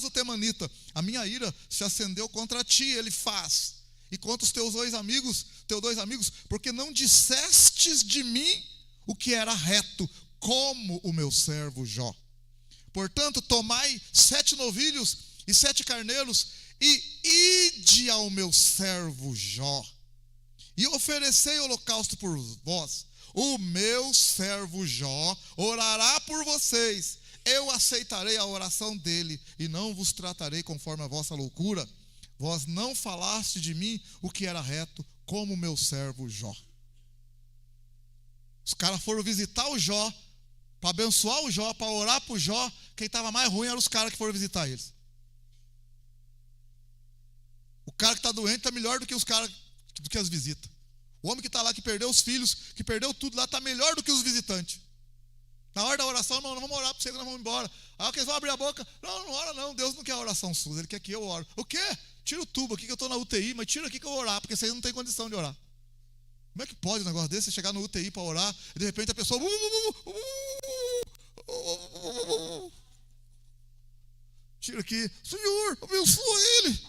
o temanita: a minha ira se acendeu contra ti, Elifaz, e contra os teus dois amigos, porque não dissestes de mim o que era reto, como o meu servo Jó. Portanto, tomai 7 novilhos e 7 carneiros, e ide ao meu servo Jó, e oferecei holocausto por vós. O meu servo Jó orará por vocês. Eu aceitarei a oração dele, e não vos tratarei conforme a vossa loucura. Vós não falaste de mim o que era reto, como o meu servo Jó. Os caras foram visitar o Jó, para abençoar o Jó, para orar para o Jó. Quem estava mais ruim eram os caras que foram visitar eles. O cara que está doente está melhor do que os caras, do que as visitas. O homem que está lá, que perdeu os filhos, que perdeu tudo lá, está melhor do que os visitantes. Na hora da oração, irmão, nós vamos orar para você, nós vamos embora. Aí que eles vão abrir a boca, não ora não, Deus não quer a oração sua, Ele quer que eu ore. O quê? Tira o tubo aqui que eu estou na UTI, mas tira aqui que eu vou orar, porque você não tem condição de orar. Como é que pode um negócio desse? Você chegar no UTI para orar e de repente a pessoa... Tira aqui. Senhor, abençoa ele.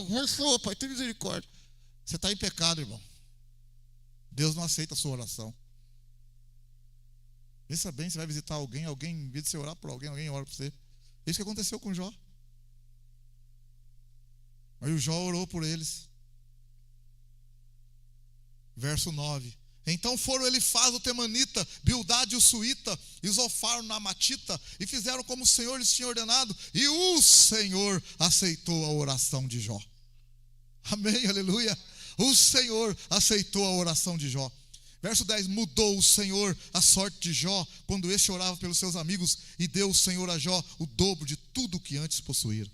Abençoa, Pai, tem misericórdia. Você está em pecado, irmão. Deus não aceita a sua oração. Pensa bem, você vai visitar alguém, em vez de você orar por alguém ora por você. É isso que aconteceu com Jó. Aí o Jó orou por eles. Verso 9. Então foram Elifaz o temanita, Bildade o suíta, e Zofar o namatita, e fizeram como o Senhor lhes tinha ordenado, e o Senhor aceitou a oração de Jó. Amém, aleluia. O Senhor aceitou a oração de Jó. Verso 10, mudou o Senhor a sorte de Jó, quando este orava pelos seus amigos, e deu o Senhor a Jó o dobro de tudo o que antes possuíra.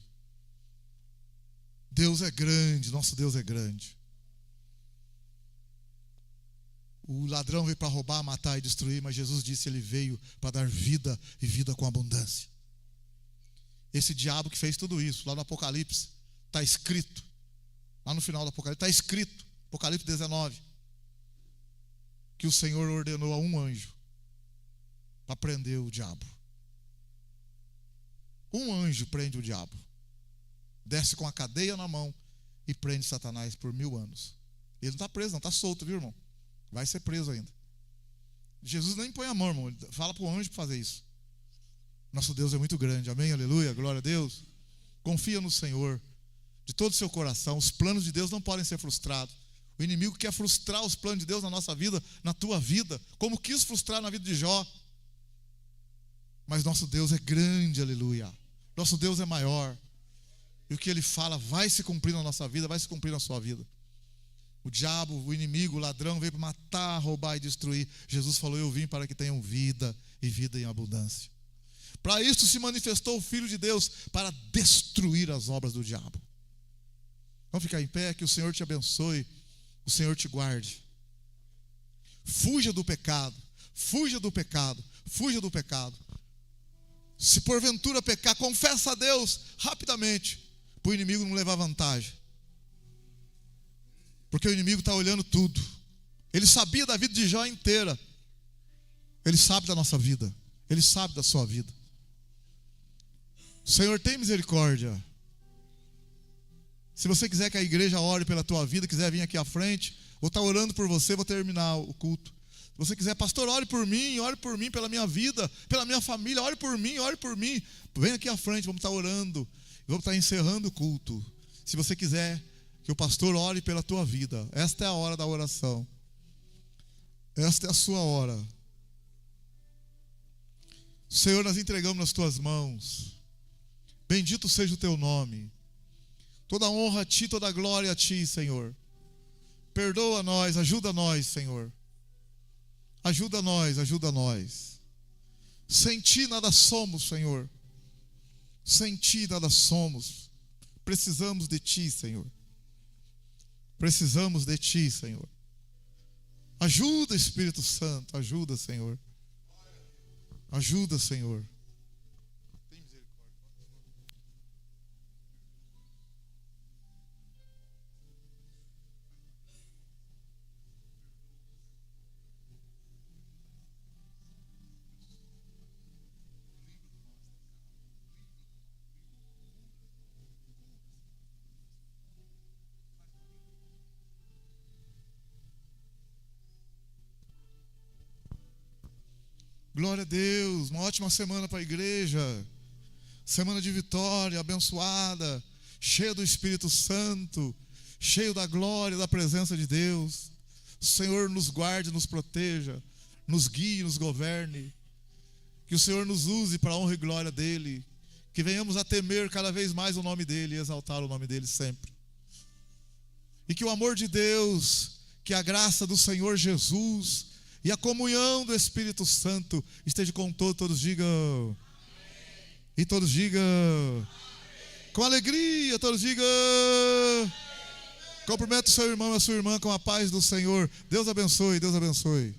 Deus é grande, nosso Deus é grande. O ladrão veio para roubar, matar e destruir, mas Jesus disse, ele veio para dar vida e vida com abundância. Esse diabo que fez tudo isso, lá no Apocalipse, está escrito, lá no final do Apocalipse, está escrito, Apocalipse 19, que o Senhor ordenou a um anjo para prender o diabo. Um anjo prende o diabo, desce com a cadeia na mão e prende Satanás por 1000 anos. Ele não está preso não, está solto, viu, irmão? Vai ser preso ainda. Jesus nem põe a mão, irmão. Ele fala para o anjo para fazer isso. Nosso Deus é muito grande. Amém, aleluia, glória a Deus. Confia no Senhor de todo o seu coração. Os planos de Deus não podem ser frustrados. O inimigo quer frustrar os planos de Deus na nossa vida, na tua vida, como quis frustrar na vida de Jó. Mas nosso Deus é grande, aleluia. Nosso Deus é maior. E o que Ele fala vai se cumprir na nossa vida, vai se cumprir na sua vida. O diabo, o inimigo, o ladrão veio para matar, roubar e destruir. Jesus falou, eu vim para que tenham vida e vida em abundância. Para isto se manifestou o Filho de Deus, para destruir as obras do diabo. Vamos ficar em pé, que o Senhor te abençoe, o Senhor te guarde. Fuja do pecado, fuja do pecado, fuja do pecado. Se porventura pecar, confessa a Deus rapidamente, para o inimigo não levar vantagem. Porque o inimigo está olhando tudo. Ele sabia da vida de Jó inteira. Ele sabe da nossa vida. Ele sabe da sua vida. O Senhor tem misericórdia. Se você quiser que a igreja ore pela tua vida, quiser vir aqui à frente, vou estar orando por você, vou terminar o culto. Se você quiser, pastor, ore por mim pela minha vida, pela minha família, ore por mim. Vem aqui à frente, vamos estar orando. Vamos estar encerrando o culto. Se você quiser que o pastor ore pela tua vida, esta é a hora da oração. Esta é a sua hora. Senhor, nós entregamos nas tuas mãos. Bendito seja o teu nome. Toda honra a ti, toda glória a ti, Senhor. Perdoa nós, ajuda nós, Senhor. Ajuda nós, ajuda nós. Sem ti nada somos, Senhor. Sem ti nada somos. Precisamos de ti, Senhor. Precisamos de ti, Senhor. Ajuda, Espírito Santo, ajuda, Senhor. Ajuda, Senhor. Tem misericórdia. Glória a Deus, uma ótima semana para a igreja, semana de vitória, abençoada, cheia do Espírito Santo, cheio da glória, da presença de Deus. O Senhor nos guarde, nos proteja, nos guie, nos governe, que o Senhor nos use para a honra e glória dEle, que venhamos a temer cada vez mais o nome dEle e exaltar o nome dEle sempre. E que o amor de Deus, que a graça do Senhor Jesus e a comunhão do Espírito Santo esteja com todos digam. Amém. E todos digam. Amém. Com alegria, todos digam. Amém. Cumprimento o seu irmão e a sua irmã com a paz do Senhor. Deus abençoe, Deus abençoe.